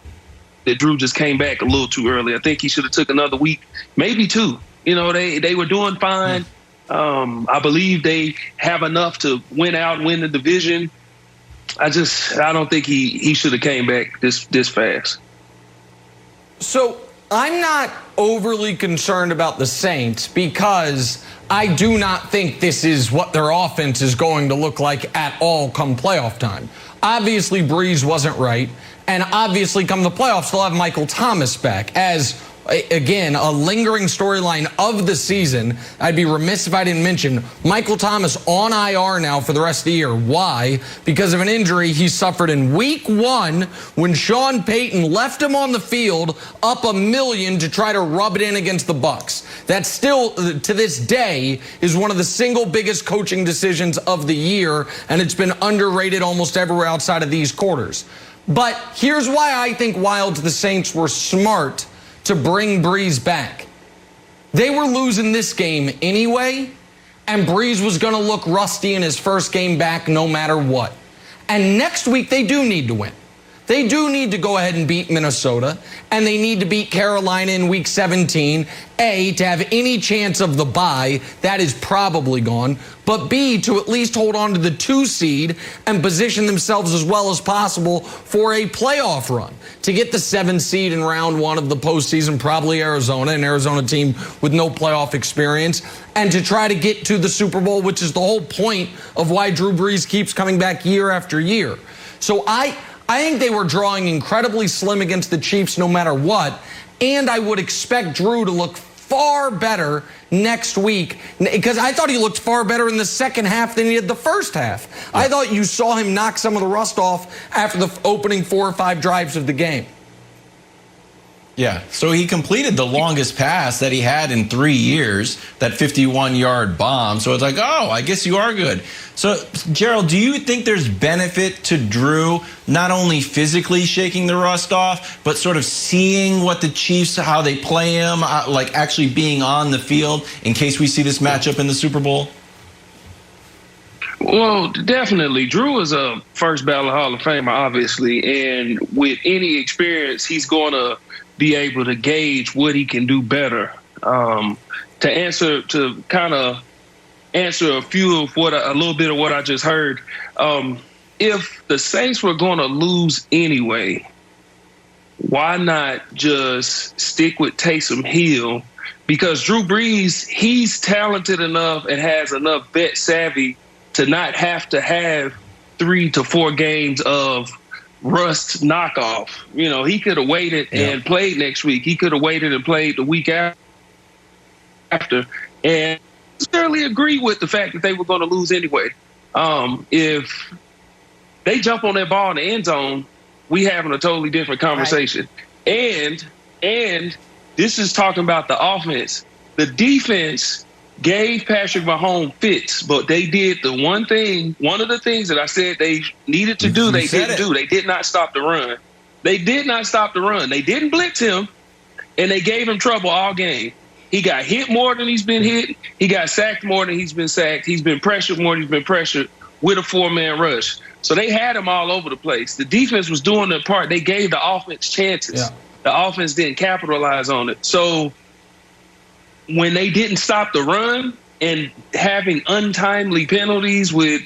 That Drew just came back a little too early. I think he should have took another week, maybe 2. You know, they were doing fine. I believe they have enough to win the division. I don't think he should have came back this fast. So I'm not overly concerned about the Saints because I do not think this is what their offense is going to look like at all come playoff time. Obviously, Brees wasn't right. And obviously, come the playoffs, they'll have Michael Thomas back as, again, a lingering storyline of the season. I'd be remiss if I didn't mention Michael Thomas on IR now for the rest of the year. Why? Because of an injury he suffered in week 1 when Sean Payton left him on the field up $1 million to try to rub it in against the Bucs. That still, to this day, is one of the single biggest coaching decisions of the year, and it's been underrated almost everywhere outside of these quarters. But here's why I think the Saints were smart to bring Brees back. They were losing this game anyway, and Brees was going to look rusty in his first game back no matter what. And next week, they do need to win. They do need to go ahead and beat Minnesota, and they need to beat Carolina in Week 17, A, to have any chance of the bye. That is probably gone. But B, to at least hold on to the 2 seed and position themselves as well as possible for a playoff run. To get the 7 seed in round 1 of the postseason, probably Arizona, an Arizona team with no playoff experience, and to try to get to the Super Bowl, which is the whole point of why Drew Brees keeps coming back year after year. So I think they were drawing incredibly slim against the Chiefs no matter what, and I would expect Drew to look far better next week because I thought he looked far better in the second half than he did the first half. Yeah. I thought you saw him knock some of the rust off after the opening 4 or 5 drives of the game. Yeah, so he completed the longest pass that he had in 3 years, that 51-yard bomb. So it's like, oh, I guess you are good. So, Gerald, do you think there's benefit to Drew not only physically shaking the rust off, but sort of seeing what the Chiefs, how they play him, like actually being on the field in case we see this matchup in the Super Bowl? Well, definitely. Drew is a first ballot Hall of Famer, obviously. And with any experience, he's going to be able to gauge what he can do better. To kind of answer a little bit of what I just heard. If the Saints were going to lose anyway, why not just stick with Taysom Hill? Because Drew Brees, he's talented enough and has enough vet savvy to not have to have 3 to 4 games of rust knockoff. You know, he could have waited and played next week. He could have waited and played the week after. And I certainly agree with the fact that they were going to lose anyway. If they jump on that ball in the end zone, we having a totally different conversation. Right. And this is talking about the offense. The defense gave Patrick Mahomes fits, but they did one of the things that I said they needed to do, they didn't do. They did not stop the run. They didn't blitz him, and they gave him trouble all game. He got hit more than he's been hit. He got sacked more than he's been sacked. He's been pressured more than he's been pressured with a 4-man rush. So they had him all over the place. The defense was doing their part. They gave the offense chances. Yeah. The offense didn't capitalize on it. So when they didn't stop the run and having untimely penalties with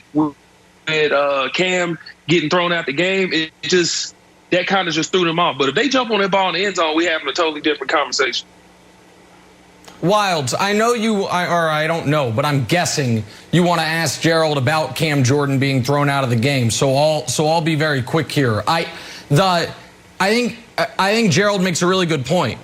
Cam getting thrown out the game, that kind of just threw them off. But if they jump on that ball in the end zone, we're having a totally different conversation. Wilds, I know I don't know, but I'm guessing you want to ask Gerald about Cam Jordan being thrown out of the game. So I'll be very quick here. I think Gerald makes a really good point.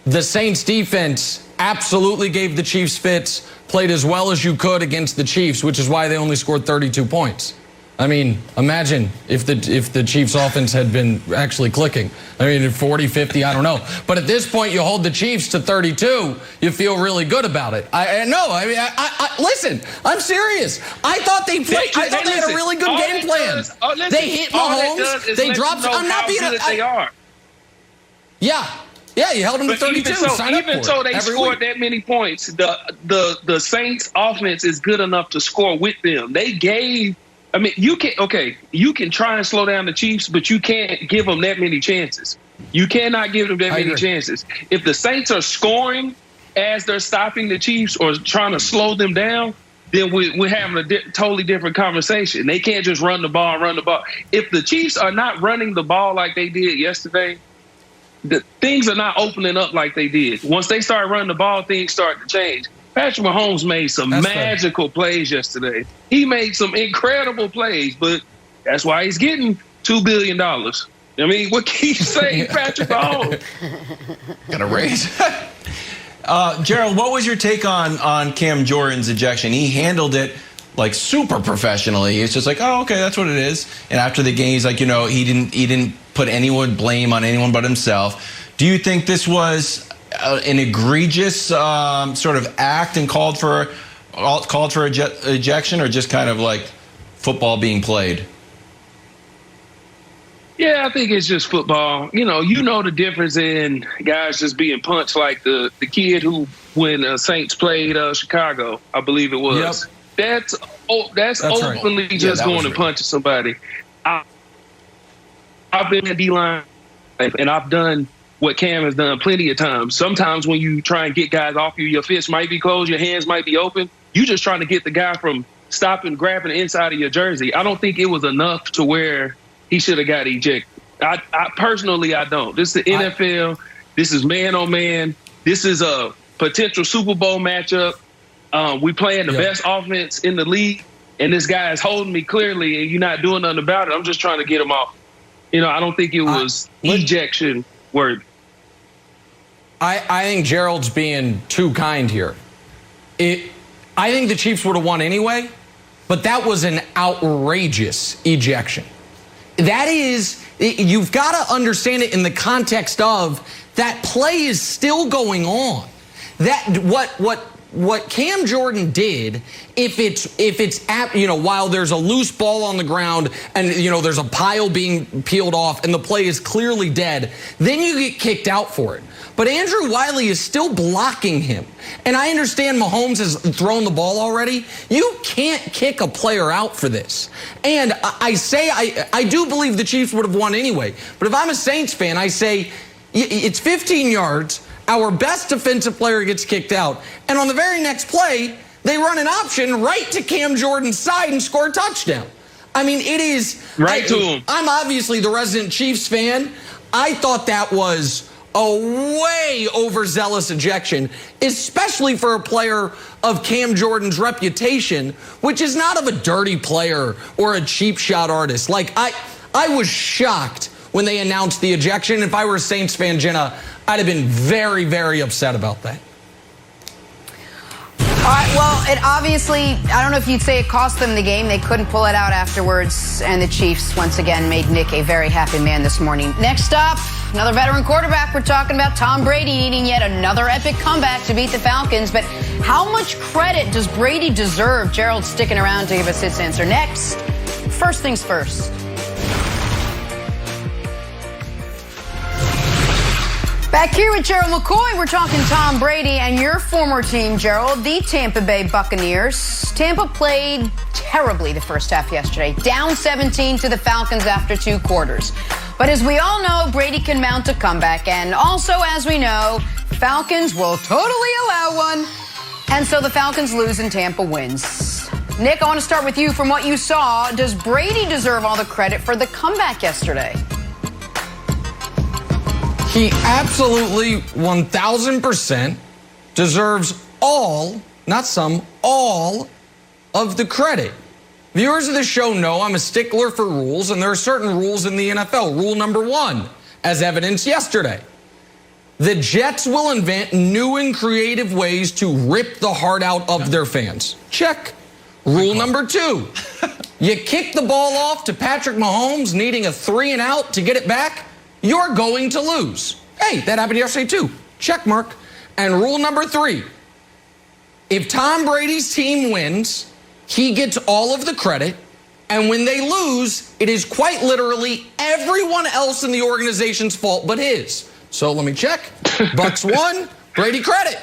The Saints defense absolutely gave the Chiefs fits, played as well as you could against the Chiefs, which is why they only scored 32 points. I mean, imagine if the Chiefs offense had been actually clicking. I mean, 40, 50, I don't know. But at this point, you hold the Chiefs to 32, you feel really good about it. Listen, I'm serious. I thought they had a really good game plan. They hit Mahomes. They dropped. I'm not being they are. Yeah, you held them to 32. Even so they scored that many points, the Saints offense is good enough to score with them. They gave. I mean, you can try and slow down the Chiefs, but you can't give them that many chances. You cannot give them that many chances. If the Saints are scoring as they're stopping the Chiefs or trying to slow them down, then we're having a totally different conversation. They can't just run the ball. If the Chiefs are not running the ball like they did yesterday, things are not opening up like they did. Once they start running the ball, things start to change. Patrick Mahomes made some magical plays yesterday. He made some incredible plays, but that's why he's getting $2 billion. I mean, what can you say, Patrick Mahomes? Got a raise. Gerald, what was your take on Cam Jordan's ejection? He handled it like super professionally. It's just like, oh, okay, that's what it is. And after the game, he's like, he didn't put blame on anyone but himself. Do you think this was an egregious sort of act and called for ejection, or just kind of like football being played? Yeah, I think it's just football. You know the difference in guys just being punched, like the kid who, when Saints played Chicago, I believe it was. Yep. That's openly right. Just going and punching somebody. I've been in D-line, and I've done what Cam has done plenty of times. Sometimes when you try and get guys off you, your fists might be closed, your hands might be open. You just trying to get the guy from stopping, grabbing the inside of your jersey. I don't think it was enough to where he should have got ejected. I personally, I don't. This is the NFL. This is man on man. This is a potential Super Bowl matchup. We playing the best offense in the league, and this guy is holding me clearly, and you're not doing nothing about it. I'm just trying to get him off. I don't think it was ejection worthy. I think Gerald's being too kind here. I think the Chiefs would have won anyway, but that was an outrageous ejection. That is, you've got to understand it in the context of that play is still going on. That what Cam Jordan did, if it's while there's a loose ball on the ground and there's a pile being peeled off and the play is clearly dead, then you get kicked out for it. But Andrew Wiley is still blocking him. And I understand Mahomes has thrown the ball already. You can't kick a player out for this. And I do believe the Chiefs would have won anyway. But if I'm a Saints fan, I say it's 15 yards. Our best defensive player gets kicked out. And on the very next play, they run an option right to Cam Jordan's side and score a touchdown. I mean, it is right to him. I'm obviously the resident Chiefs fan. I thought that was a way overzealous ejection, especially for a player of Cam Jordan's reputation, which is not of a dirty player or a cheap shot artist. Like, I was shocked when they announced the ejection. If I were a Saints fan, Jenna, I'd have been very, very upset about that. All right, well, it obviously, I don't know if you'd say it cost them the game. They couldn't pull it out afterwards, and the Chiefs once again made Nick a very happy man this morning. Next up, another veteran quarterback. We're talking about Tom Brady needing yet another epic comeback to beat the Falcons. But how much credit does Brady deserve? Gerald's sticking around to give us his answer next. First things first. Back here with Gerald McCoy, we're talking Tom Brady and your former team, Gerald, the Tampa Bay Buccaneers. Tampa played terribly the first half yesterday, down 17 to the Falcons after 2 quarters. But as we all know, Brady can mount a comeback. And also, as we know, Falcons will totally allow one. And so the Falcons lose and Tampa wins. Nick, I want to start with you. From what you saw, does Brady deserve all the credit for the comeback yesterday? He absolutely 1,000% deserves all, not some, all of the credit. Viewers of the show know I'm a stickler for rules, and there are certain rules in the NFL. Rule number 1, as evidenced yesterday. The Jets will invent new and creative ways to rip the heart out of their fans. Check. Rule number 2. you kick the ball off to Patrick Mahomes needing a 3-and-out to get it back, you're going to lose. Hey, that happened yesterday too. Check mark. And rule number 3, if Tom Brady's team wins, he gets all of the credit. And when they lose, it is quite literally everyone else in the organization's fault but his. So let me check. Bucs won, Brady credit.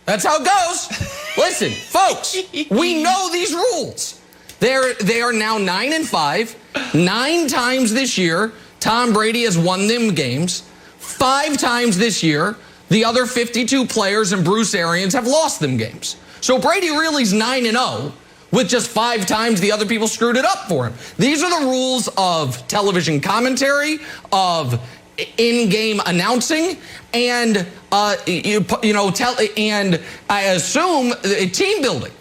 That's how it goes. Listen, folks, we know these rules. They are now 9-5. 9 times this year, Tom Brady has won them games. 5 times this year, the other 52 players and Bruce Arians have lost them games. So Brady really is 9-0 with just 5 times the other people screwed it up for him. These are the rules of television commentary, of in-game announcing, and and I assume team building.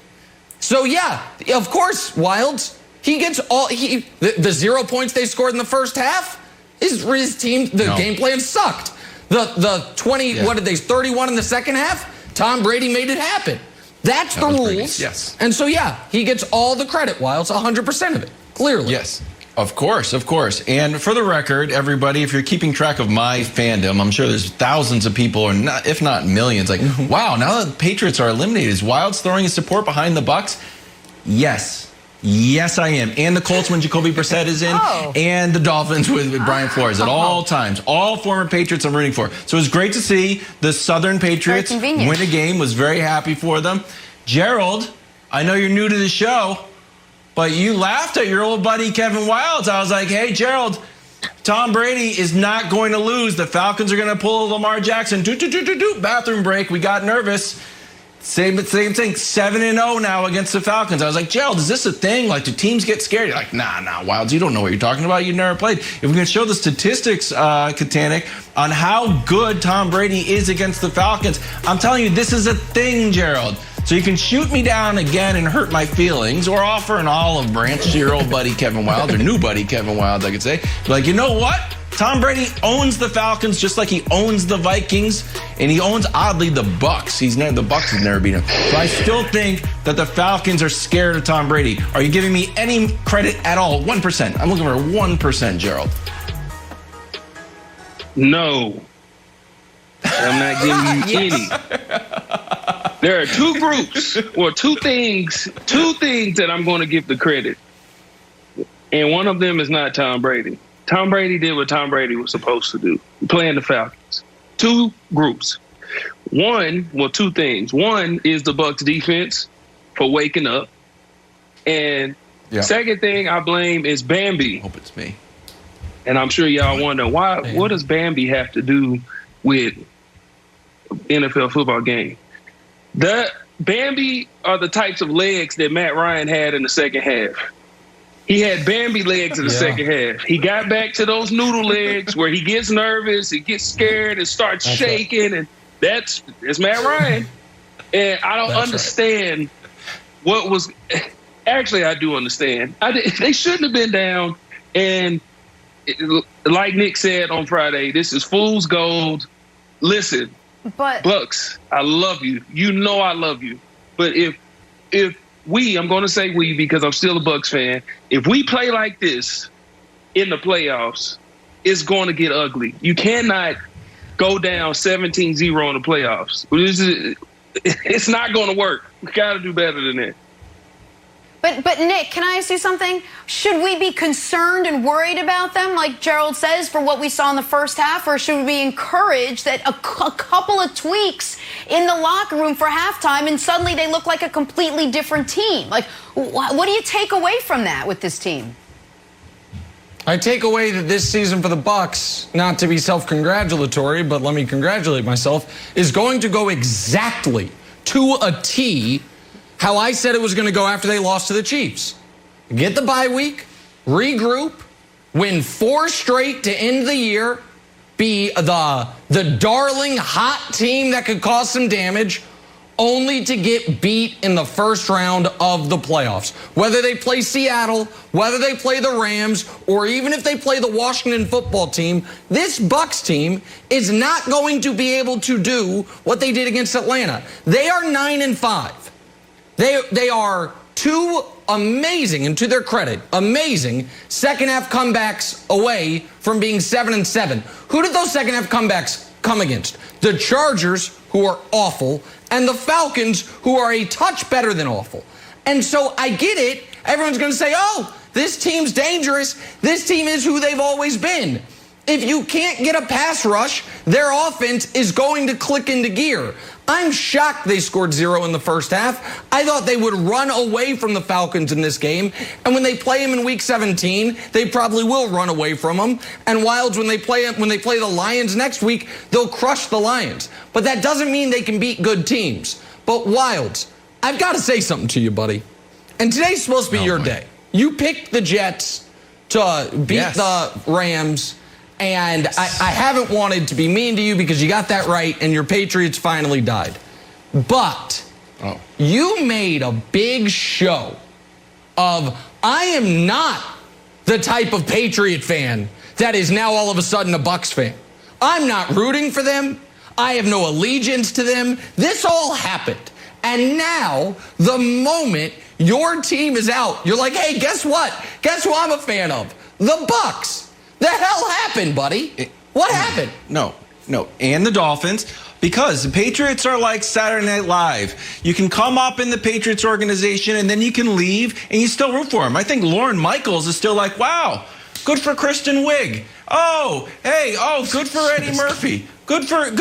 So yeah, of course, Wilds, he gets all the 0 points they scored in the first half. His team, the game plan sucked. The 20, what did they, 31 in the second half? Tom Brady made it happen. That's the rules. Yes. And so, yeah, he gets all the credit, Wilds, 100% of it, clearly. Yes. Of course. And for the record, everybody, if you're keeping track of my fandom, I'm sure there's thousands of people, or not, if not millions, like, wow, now that the Patriots are eliminated, is Wilds throwing his support behind the Bucs? Yes. Yes, I am. And the Colts when Jacoby Brissett is in, and the Dolphins with Brian Flores at all times. All former Patriots I'm rooting for. So it was great to see the Southern Patriots win a game. Was very happy for them. Gerald, I know you're new to the show, but you laughed at your old buddy Kevin Wildes. I was like, hey, Gerald, Tom Brady is not going to lose. The Falcons are going to pull Lamar Jackson. Bathroom break. We got nervous. Same thing. 7-0 now against the Falcons. I was like, Gerald, is this a thing? Like, do teams get scared? You're like, nah, Wilds, you don't know what you're talking about. You never played. If we can show the statistics, Katanik, on how good Tom Brady is against the Falcons, I'm telling you, this is a thing, Gerald. So you can shoot me down again and hurt my feelings, or offer an olive branch to your old buddy Kevin Wildes, or new buddy Kevin Wildes, I could say. But like, you know what? Tom Brady owns the Falcons just like he owns the Vikings, and he owns, oddly, the Bucs. The Bucs have never beaten him. So I still think that the Falcons are scared of Tom Brady. Are you giving me any credit at all? 1%. I'm looking for 1%, Gerald. No. I'm not giving you any. There are 2 groups, or 2 things that I'm going to give the credit. And one of them is not Tom Brady. Tom Brady did what Tom Brady was supposed to do, playing the Falcons. 2 groups. 2 things. One is the Bucs defense for waking up. And second thing I blame is Bambi. Hope it's me. And I'm sure y'all wonder, what does Bambi have to do with NFL football game? The Bambi are the types of legs that Matt Ryan had in the second half. He had Bambi legs in the second half. He got back to those noodle legs where he gets nervous, he gets scared and starts shaking, and that's Matt Ryan. And I don't understand what was – actually, I do understand. They shouldn't have been down, and like Nick said on Friday, this is fool's gold. Listen, Bucs, I love you. You know I love you. But if I'm going to say we because I'm still a Bucs fan. If we play like this in the playoffs, it's going to get ugly. You cannot go down 17-0 in the playoffs. It's not going to work. We got to do better than that. But Nick, can I ask you something? Should we be concerned and worried about them, like Gerald says, for what we saw in the first half, or should we be encouraged that a couple of tweaks in the locker room for halftime and suddenly they look like a completely different team? Like, what do you take away from that with this team? I take away that this season for the Bucs, not to be self-congratulatory, but let me congratulate myself, is going to go exactly to a T how I said it was going to go after they lost to the Chiefs. Get the bye week, regroup, win 4 straight to end the year, be the darling hot team that could cause some damage, only to get beat in the first round of the playoffs. Whether they play Seattle, whether they play the Rams, or even if they play the Washington football team, this Bucs team is not going to be able to do what they did against Atlanta. They are 9-5. They are 2 amazing, and to their credit, amazing second-half comebacks away from being 7-7. Who did those second-half comebacks come against? The Chargers, who are awful, and the Falcons, who are a touch better than awful. And so I get it. Everyone's going to say, oh, this team's dangerous. This team is who they've always been. If you can't get a pass rush, their offense is going to click into gear. I'm shocked they scored 0 in the first half. I thought they would run away from the Falcons in this game. And when they play them in Week 17, they probably will run away from them. And Wilds, when they play the Lions next week, they'll crush the Lions. But that doesn't mean they can beat good teams. But Wilds, I've got to say something to you, buddy. And today's supposed to be your day. You picked the Jets to beat the Rams. And I haven't wanted to be mean to you because you got that right and your Patriots finally died. But you made a big show of, I am not the type of Patriot fan that is now all of a sudden a Bucs fan. I'm not rooting for them. I have no allegiance to them. This all happened. And now, the moment your team is out, you're like, hey, guess what? Guess who I'm a fan of? The Bucs. The hell happened, buddy? What happened? No. And the Dolphins, because the Patriots are like Saturday Night Live. You can come up in the Patriots organization and then you can leave and you still root for them. I think Lorne Michaels is still like, wow, good for Kristen Wiig. Oh, hey, good for Eddie Murphy. Good for who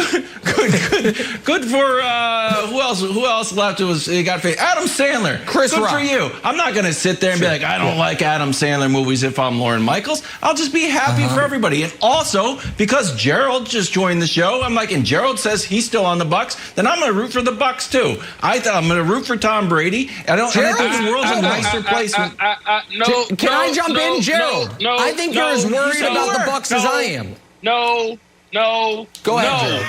else left? It got Adam Sandler. Chris Good Rock. for you. I'm not going to sit there and be like, I don't like Adam Sandler movies if I'm Lorne Michaels. I'll just be happy for everybody. And also, because Gerald just joined the show, I'm like, and Gerald says he's still on the Bucs, then I'm going to root for the Bucs too. I thought I'm going to root for Tom Brady. And I think the world's a nicer place. Can I jump in, Gerald? I think you're as worried about the Bucs as I am. No. Go ahead, Gerald.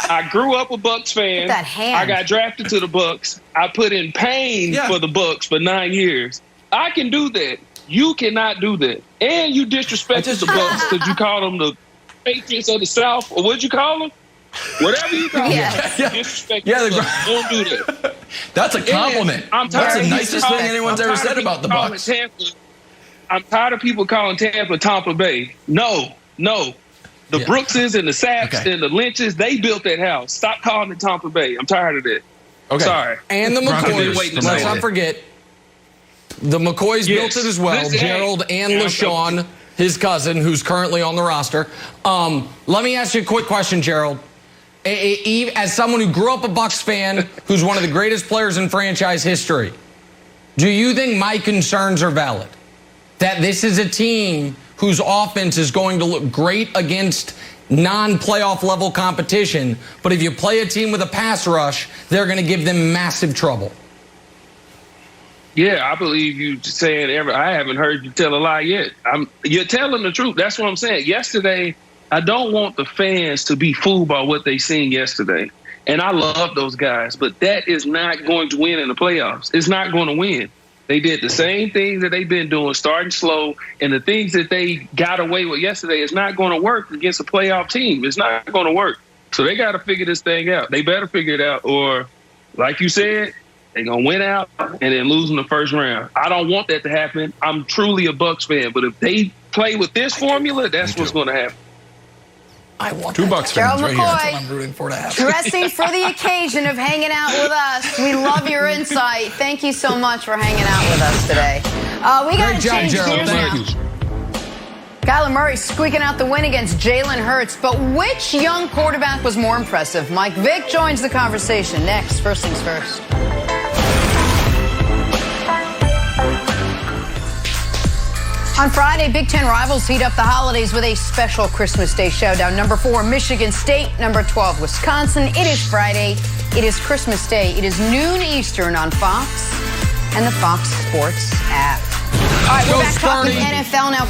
I grew up a Bucs fan. That hand. I got drafted to the Bucs. I put in pain for the Bucs for 9 years. I can do that. You cannot do that. And you disrespected the Bucs because you called them the Patriots of the South, or what'd you call them? Whatever you call them. Disrespect the Bucs. Don't do that. That's a compliment. That's the nicest thing anyone's ever said about the Bucs. I'm tired of people calling Tampa Bay. No. The Brookses and the Sapps and the Lynches, they built that house. Stop calling it Tampa Bay. I'm tired of that. Okay. Sorry. And the McCoys. Let's not forget. The McCoys built it as well. Gerald and LaShawn, his cousin, who's currently on the roster. Let me ask you a quick question, Gerald. As someone who grew up a Bucs fan, who's one of the greatest players in franchise history, do you think my concerns are valid? That this is a team whose offense is going to look great against non-playoff level competition, but if you play a team with a pass rush, they're going to give them massive trouble? Yeah, I believe you saying I haven't heard you tell a lie yet. You're telling the truth. That's what I'm saying. Yesterday, I don't want the fans to be fooled by what they seen yesterday. And I love those guys, but that is not going to win in the playoffs. It's not going to win. They did the same things that they've been doing, starting slow, and the things that they got away with yesterday is not going to work against a playoff team. It's not going to work. So they got to figure this thing out. They better figure it out, or, like you said, they're going to win out and then lose in the first round. I don't want that to happen. I'm truly a Bucs fan, but if they play with this formula, that's what's going to happen. I want 2 Bucs fans right here. That's what I'm rooting for to happen. Dressing for the occasion of hanging out with us. We love your insight. Thank you so much for hanging out with us today. We got to change gears now. Kyler Murray squeaking out the win against Jalen Hurts. But which young quarterback was more impressive? Mike Vick joins the conversation next. First things first. On Friday, Big Ten rivals heat up the holidays with a special Christmas Day showdown. Number 4, Michigan State. Number 12, Wisconsin. It is Friday. It is Christmas Day. It is noon Eastern on Fox and the Fox Sports app. All right, we're back talking NFL now.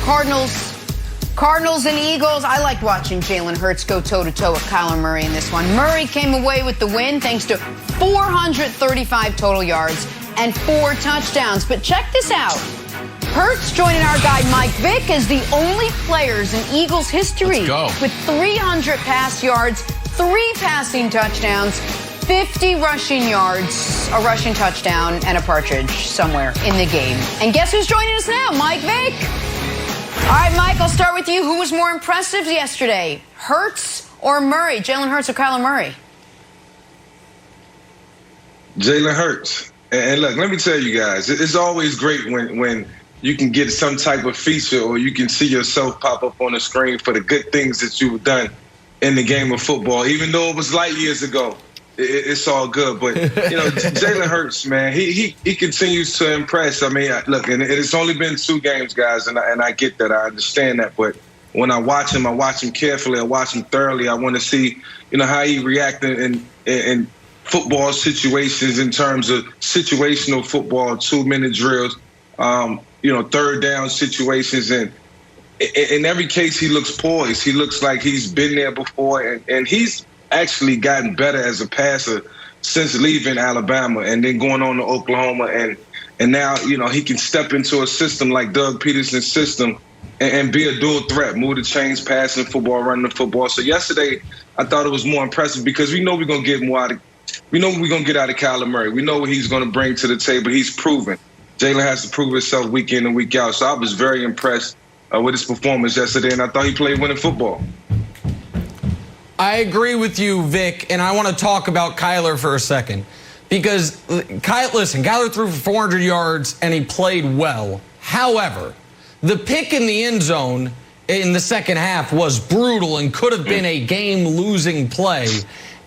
Cardinals and Eagles. I liked watching Jalen Hurts go toe-to-toe with Kyler Murray in this one. Murray came away with the win thanks to 435 total yards and 4 touchdowns. But check this out. Hurts joining our guy Mike Vick as the only players in Eagles history with 300 pass yards, 3 passing touchdowns, 50 rushing yards, a rushing touchdown, and a partridge somewhere in the game. And guess who's joining us now? Mike Vick. All right, Mike, I'll start with you. Who was more impressive yesterday, Hurts or Murray? Jalen Hurts or Kyler Murray? Jalen Hurts. And look, let me tell you guys, it's always great when you can get some type of feature or you can see yourself pop up on the screen for the good things that you've done in the game of football. Even though it was light years ago, it's all good. But, Jalen Hurts, man, he continues to impress. I mean, look, and it's only been 2 games, guys, and I get that. I understand that. But when I watch him carefully. I watch him thoroughly. I want to see, how he reacted in football situations in terms of situational football, 2-minute drills, third down situations. And in every case, he looks poised. He looks like he's been there before. And he's actually gotten better as a passer since leaving Alabama and then going on to Oklahoma. And now, he can step into a system like Doug Peterson's system and be a dual threat, move the chains, passing football, running the football. So yesterday, I thought it was more impressive because we know we're going to get more out of Kyler Murray. We know what he's going to bring to the table. He's proven. Jalen has to prove himself week in and week out. So I was very impressed with his performance yesterday, and I thought he played winning football. I agree with you, Vic, and I want to talk about Kyler for a second. Because, Kyler threw for 400 yards, and he played well. However, the pick in the end zone in the second half was brutal and could have been a game-losing play.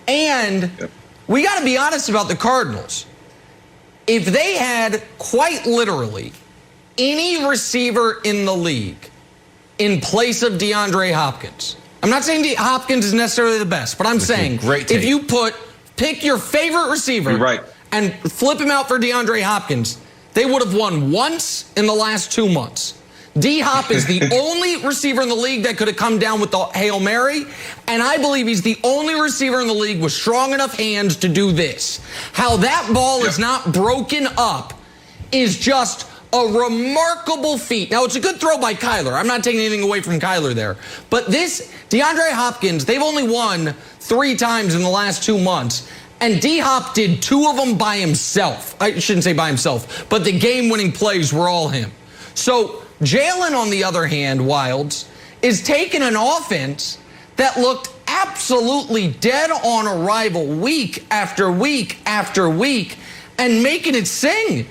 And we got to be honest about the Cardinals. If they had quite literally any receiver in the league in place of DeAndre Hopkins, I'm not saying Hopkins is necessarily the best, but I'm saying if you pick your favorite receiver and flip him out for DeAndre Hopkins, they would have won once in the last 2 months. D-Hop is the only receiver in the league that could have come down with the Hail Mary, and I believe he's the only receiver in the league with strong enough hands to do this. How that ball is not broken up is just a remarkable feat. Now, it's a good throw by Kyler. I'm not taking anything away from Kyler there. But this, DeAndre Hopkins, they've only won 3 times in the last 2 months. And D-Hop did 2 of them by himself. I shouldn't say by himself, but the game-winning plays were all him. So Jalen, on the other hand, Wilds, is taking an offense that looked absolutely dead on arrival week after week after week and making it sing.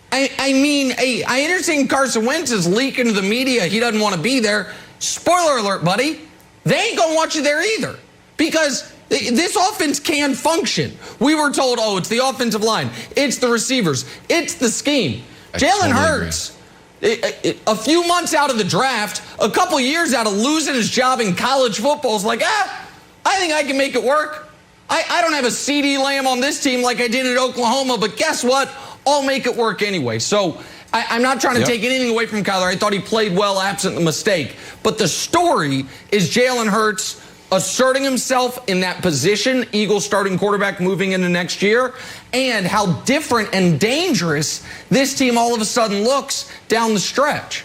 I understand Carson Wentz is leaking to the media. He doesn't want to be there. Spoiler alert, buddy. They ain't going to want you there either because this offense can function. We were told, it's the offensive line. It's the receivers. It's the scheme. Jalen Hurts, a few months out of the draft, a couple years out of losing his job in college football, is like, I think I can make it work. I don't have a CeeDee Lamb on this team like I did at Oklahoma, but guess what? I'll make it work anyway. So I'm not trying to take anything away from Kyler. I thought he played well, absent the mistake. But the story is Jalen Hurts asserting himself in that position, Eagles starting quarterback moving into next year, and how different and dangerous this team all of a sudden looks down the stretch.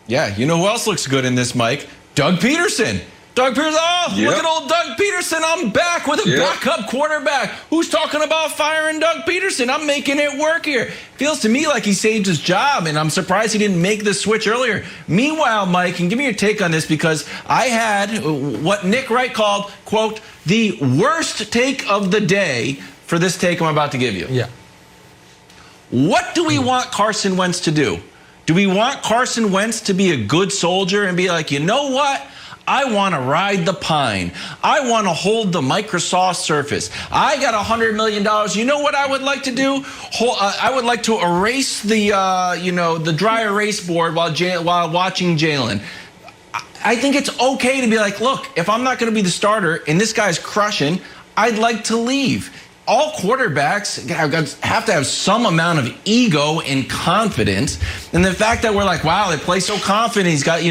Yeah, you know who else looks good in this, Mike? Doug Peterson. Look at old Doug Peterson. I'm back with a backup quarterback. Who's talking about firing Doug Peterson? I'm making it work here. Feels to me like he saved his job, and I'm surprised he didn't make the switch earlier. Meanwhile, Mike, and give me your take on this because I had what Nick Wright called, quote, the worst take of the day for this take I'm about to give you. Yeah. What do we want Carson Wentz to do? Do we want Carson Wentz to be a good soldier and be like, you know what? I want to ride the pine. I want to hold the Microsoft Surface. I got $100 million. You know what I would like to do? I would like to erase the, the dry erase board while watching Jalen. I think it's okay to be like, look, if I'm not going to be the starter and this guy's crushing, I'd like to leave. All quarterbacks have to have some amount of ego and confidence. And the fact that we're like, wow, they play so confident. He's got,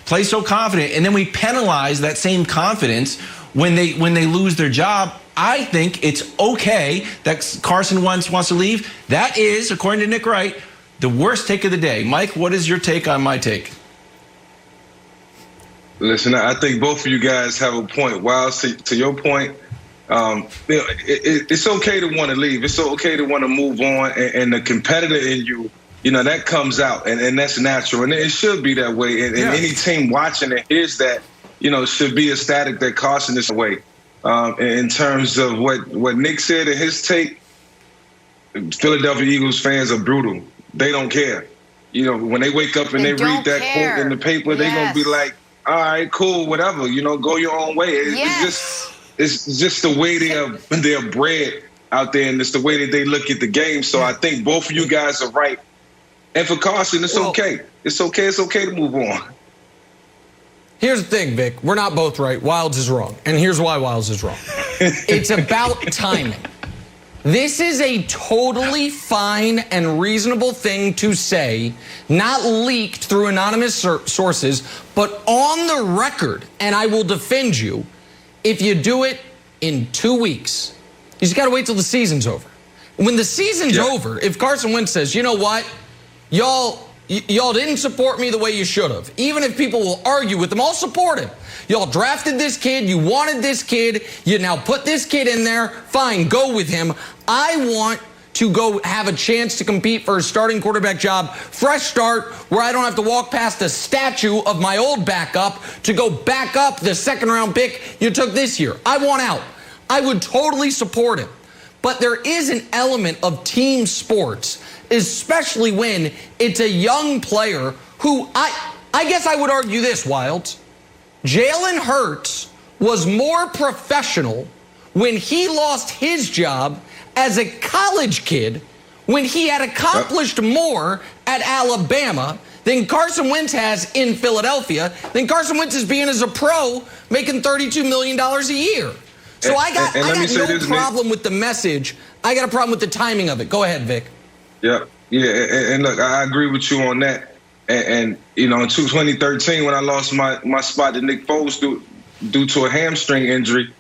play so confident. And then we penalize that same confidence when they lose their job. I think it's okay that Carson Wentz wants to leave. That is, according to Nick Wright, the worst take of the day. Mike, what is your take on my take? Listen, I think both of you guys have a point. Well, to your point, It's okay to want to leave. It's okay to want to move on, and the competitor in you, that comes out, and that's natural, and it should be that way. And any team watching it hears that, should be ecstatic that Carson is away. In terms of what Nick said in his take, Philadelphia Eagles fans are brutal. They don't care. When they wake up and they read that quote in the paper, they're going to be like, all right, cool, whatever, go your own way. It's just the way they're bred out there, and it's the way that they look at the game. So I think both of you guys are right. And for Carson, it's okay. It's okay to move on. Here's the thing, Vic. We're not both right. Wildes is wrong. And here's why Wildes is wrong. It's about timing. This is a totally fine and reasonable thing to say, not leaked through anonymous sources, but on the record, and I will defend you, if you do it in 2 weeks. You just got to wait till the season's over. When the season's over, if Carson Wentz says, you know what, y'all didn't support me the way you should have. Even if people will argue with him, I'll support him. Y'all drafted this kid. You wanted this kid. You now put this kid in there. Fine, go with him. I want to go have a chance to compete for a starting quarterback job. Fresh start where I don't have to walk past a statue of my old backup to go back up the second-round pick you took this year. I want out. I would totally support him. But there is an element of team sports, especially when it's a young player who I guess I would argue this, Wildes. Jalen Hurts was more professional when he lost his job as a college kid, when he had accomplished more at Alabama than Carson Wentz has in Philadelphia, than Carson Wentz is being as a pro making $32 million a year. So I got no problem with the message. I got a problem with the timing of it. Go ahead, Vic. Yeah. And look, I agree with you on that. And in 2013, when I lost my spot to Nick Foles due to a hamstring injury,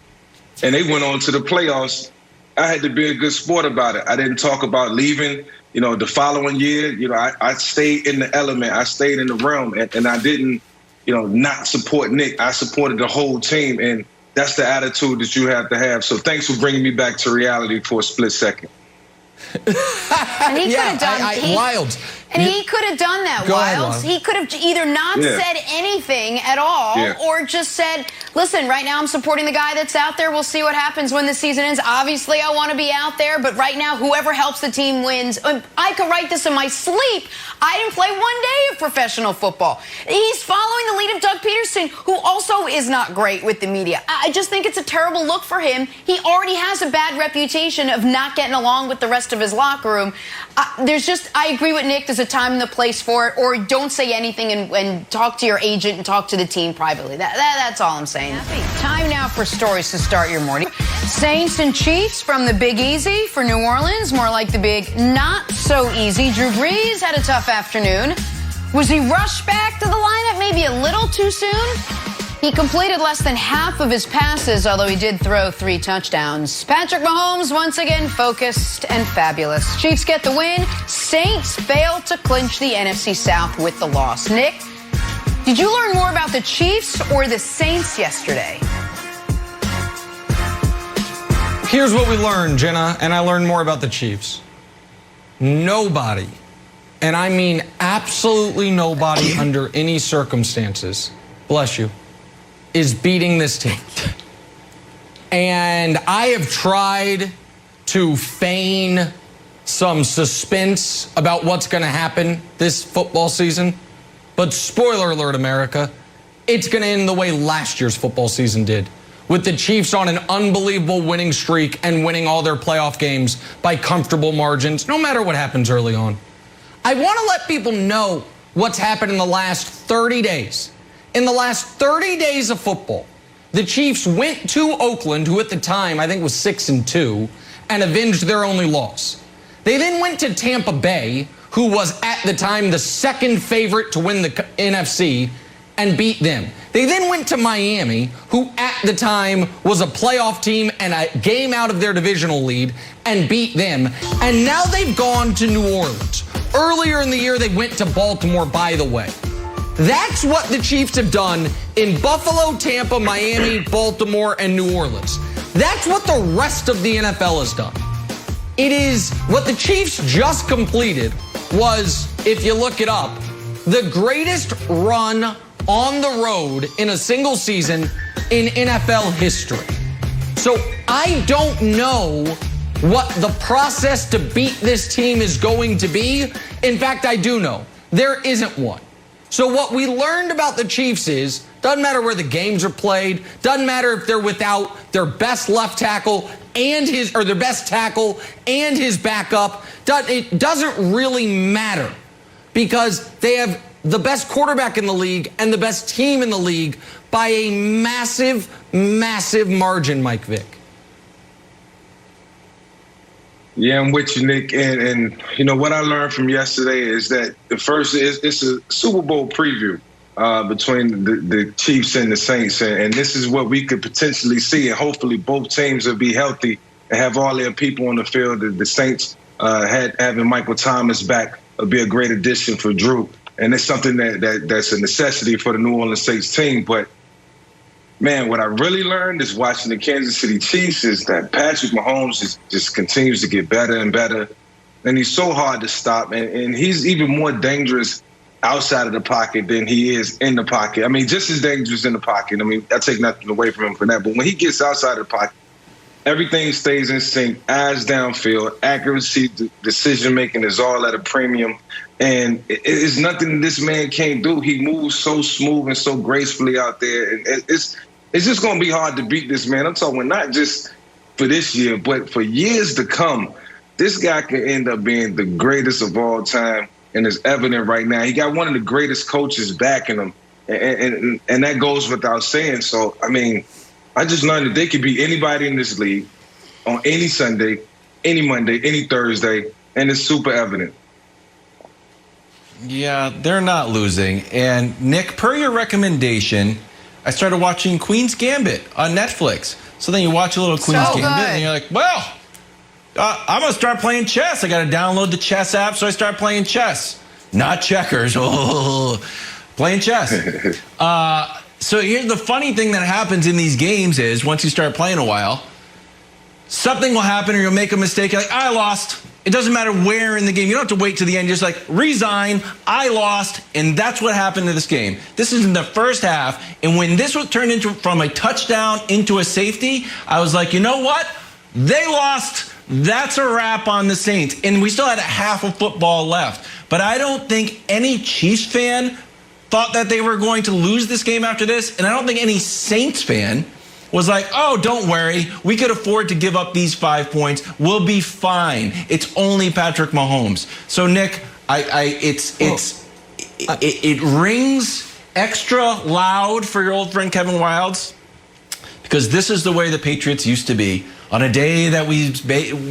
and they went on to the playoffs, I had to be a good sport about it. I didn't talk about leaving. The following year, I stayed in the element. I stayed in the realm, and I didn't, not support Nick. I supported the whole team, and that's the attitude that you have to have. So thanks for bringing me back to reality for a split second. And he could have done Wildes. And he could have done that, Wildes. He could have either not said anything at all or just said, listen, right now I'm supporting the guy that's out there. We'll see what happens when the season ends. Obviously, I want to be out there, but right now, whoever helps the team wins. I could write this in my sleep. I didn't play 1 day of professional football. He's following the lead of Doug Peterson, who also is not great with the media. I just think it's a terrible look for him. He already has a bad reputation of not getting along with the rest of his locker room. I agree with Nick. There's a time and the place for it, or don't say anything and talk to your agent and talk to the team privately. That's all I'm saying. Time now for stories to start your morning. Saints and Chiefs from the Big Easy for New Orleans, more like the Big Not So Easy. Drew Brees had a tough afternoon. Was he rushed back to the lineup maybe a little too soon? He completed less than half of his passes, although he did throw 3 touchdowns. Patrick Mahomes, once again, focused and fabulous. Chiefs get the win. Saints fail to clinch the NFC South with the loss. Nick, did you learn more about the Chiefs or the Saints yesterday? Here's what we learned, Jenna, and I learned more about the Chiefs. Nobody, and I mean absolutely nobody under any circumstances, bless you, is beating this team. And I have tried to feign some suspense about what's going to happen this football season. But spoiler alert, America, it's going to end the way last year's football season did, with the Chiefs on an unbelievable winning streak and winning all their playoff games by comfortable margins, no matter what happens early on. I want to let people know what's happened in the last 30 days. In the last 30 days of football, the Chiefs went to Oakland, who at the time I think was 6-2, and avenged their only loss. They then went to Tampa Bay, who was at the time the second favorite to win the NFC, and beat them. They then went to Miami, who at the time was a playoff team and a game out of their divisional lead, and beat them. And now they've gone to New Orleans. Earlier in the year, they went to Baltimore, by the way. That's what the Chiefs have done in Buffalo, Tampa, Miami, Baltimore, and New Orleans. That's what the rest of the NFL has done. It is what the Chiefs just completed was, if you look it up, the greatest run on the road in a single season in NFL history. So I don't know what the process to beat this team is going to be. In fact, I do know. There isn't one. So what we learned about the Chiefs is, doesn't matter where the games are played, doesn't matter if they're without their best left tackle and their best tackle and his backup, it doesn't really matter because they have the best quarterback in the league and the best team in the league by a massive, massive margin, Mike Vick. Yeah, I'm with you, Nick. And you know, what I learned from yesterday is that it's a Super Bowl preview between the Chiefs and the Saints. And this is what we could potentially see. And hopefully both teams will be healthy and have all their people on the field. The Saints having Michael Thomas back will be a great addition for Drew. And it's something that's a necessity for the New Orleans Saints team. But man, what I really learned is watching the Kansas City Chiefs is that Patrick Mahomes just continues to get better and better. And he's so hard to stop. And he's even more dangerous outside of the pocket than he is in the pocket. I mean, just as dangerous in the pocket. I mean, I take nothing away from him for that. But when he gets outside of the pocket, everything stays in sync, eyes downfield, accuracy, decision-making is all at a premium. And it's nothing this man can't do. He moves so smooth and so gracefully out there. And it's just going to be hard to beat this man. I'm talking not just for this year, but for years to come. This guy could end up being the greatest of all time, and it's evident right now. He got one of the greatest coaches backing him, and that goes without saying. So, I mean, I just learned that they could beat anybody in this league on any Sunday, any Monday, any Thursday, and it's super evident. Yeah, they're not losing. And Nick, per your recommendation, I started watching Queen's Gambit on Netflix. So then you watch a little Queen's Gambit and you're like, well, I'm going to start playing chess. I got to download the chess app, so I start playing chess. Not checkers. Oh, playing chess. So here's the funny thing that happens in these games is once you start playing a while, something will happen or you'll make a mistake. You're like, I lost. It doesn't matter where in the game. You don't have to wait to the end. Just like resign. I lost. And that's what happened to this game. This is in the first half. And when this was turned into from a touchdown into a safety, I was like, you know what? They lost. That's a wrap on the Saints. And we still had a half of football left. But I don't think any Chiefs fan thought that they were going to lose this game after this. And I don't think any Saints fan was like, oh, don't worry. We could afford to give up these 5 points. We'll be fine. It's only Patrick Mahomes. So, Nick, it rings extra loud for your old friend Kevin Wildes because this is the way the Patriots used to be. On a day that we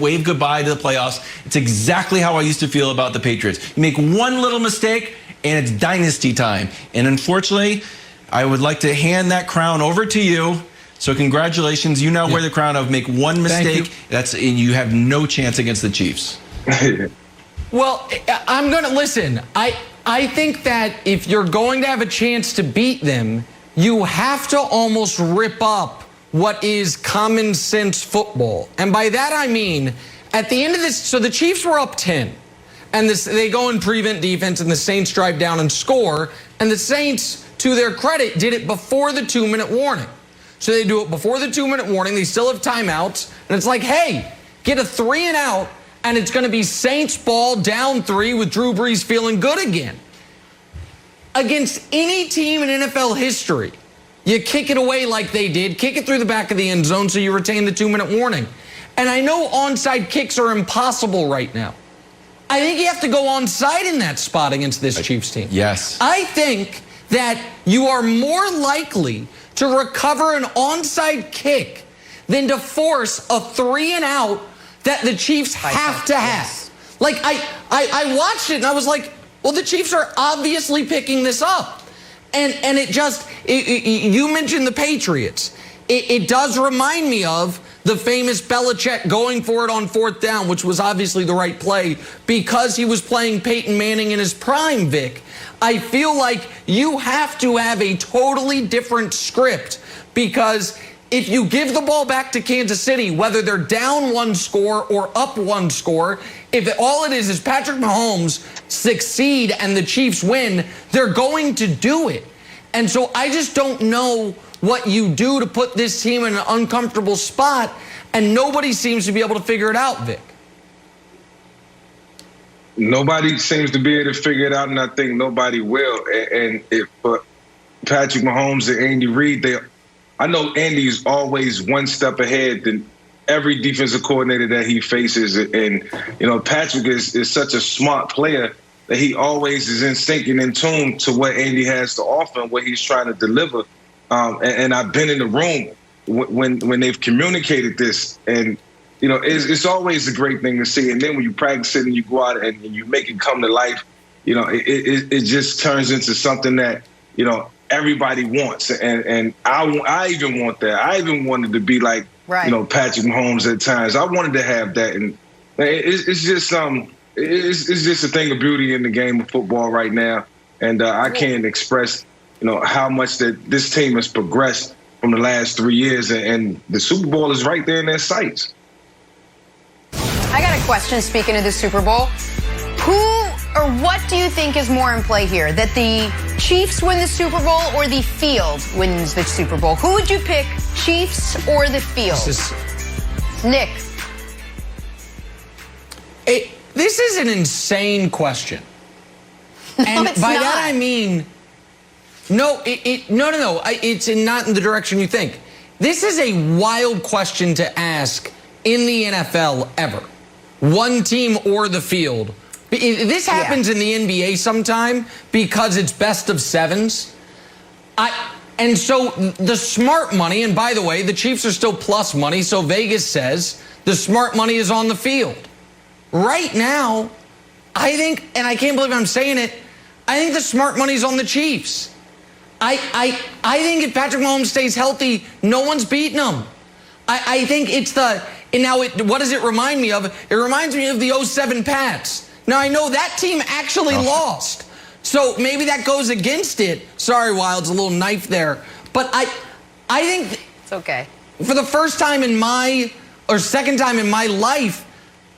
wave goodbye to the playoffs, it's exactly how I used to feel about the Patriots. You make one little mistake, and it's dynasty time. And unfortunately, I would like to hand that crown over to you. So congratulations. You now wear the crown of make one mistake. And you have no chance against the Chiefs. Well, I'm going to listen. I think that if you're going to have a chance to beat them, you have to almost rip up what is common sense football. And by that I mean, at the end of this, so the Chiefs were up 10. And they go in prevent defense, and the Saints drive down and score. And the Saints, to their credit, did it before the 2-minute warning. So they do it before the 2-minute warning. They still have timeouts. And it's like, hey, get a 3 and out, and it's going to be Saints ball down 3 with Drew Brees feeling good again. Against any team in NFL history, you kick it away like they did, kick it through the back of the end zone so you retain the 2-minute warning. And I know onside kicks are impossible right now. I think you have to go onside in that spot against this Chiefs team. Yes. I think that you are more likely to recover an onside kick than to force a 3 and out that the Chiefs have to have. Like, I watched it and I was like, well, the Chiefs are obviously picking this up. And you mentioned the Patriots. It does remind me of the famous Belichick going for it on 4th down, which was obviously the right play because he was playing Peyton Manning in his prime, Vic. I feel like you have to have a totally different script because if you give the ball back to Kansas City, whether they're down 1 score or up 1 score, if all it is Patrick Mahomes succeed and the Chiefs win, they're going to do it. And so I just don't know what you do to put this team in an uncomfortable spot, and nobody seems to be able to figure it out, Vic. Nobody seems to be able to figure it out, and I think nobody will. And if Patrick Mahomes and Andy Reid, I know Andy's always one step ahead than every defensive coordinator that he faces. And, Patrick is such a smart player that he always is in sync and in tune to what Andy has to offer and what he's trying to deliver. And I've been in the room when they've communicated this, and it's always a great thing to see. And then when you practice it and you go out and you make it come to life, it just turns into something that everybody wants. And I even want that. I even wanted to be like Patrick Mahomes at times. I wanted to have that, and it's just a thing of beauty in the game of football right now. And I can't express how much that this team has progressed from the last 3 years, and the Super Bowl is right there in their sights. I got a question, speaking of the Super Bowl. Who or what do you think is more in play here? That the Chiefs win the Super Bowl or the field wins the Super Bowl? Who would you pick, Chiefs or the field? Nick. This is an insane question. And it's by not. that I mean, no, it's not in the direction you think. This is a wild question to ask in the NFL ever. One team or the field. This happens in the NBA sometime because it's best of 7s. And so the smart money, and by the way, the Chiefs are still plus money, so Vegas says the smart money is on the field. Right now, I think, and I can't believe I'm saying it, I think the smart money's on the Chiefs. I think if Patrick Mahomes stays healthy, no one's beating him. I think it's what does it remind me of? It reminds me of the 07 Pats. Now, I know that team actually lost, so maybe that goes against it. Sorry, Wilds, a little knife there. But I think it's okay. For the first time second time in my life,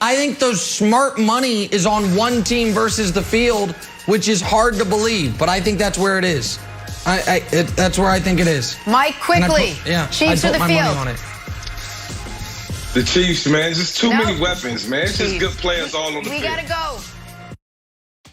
I think the smart money is on one team versus the field, which is hard to believe, but I think that's where it is. That's where I think it is. Mike, quickly. Chiefs or the my field? Money on it. The Chiefs, man. Just too many weapons, man. It's just good players all on the field. We gotta go.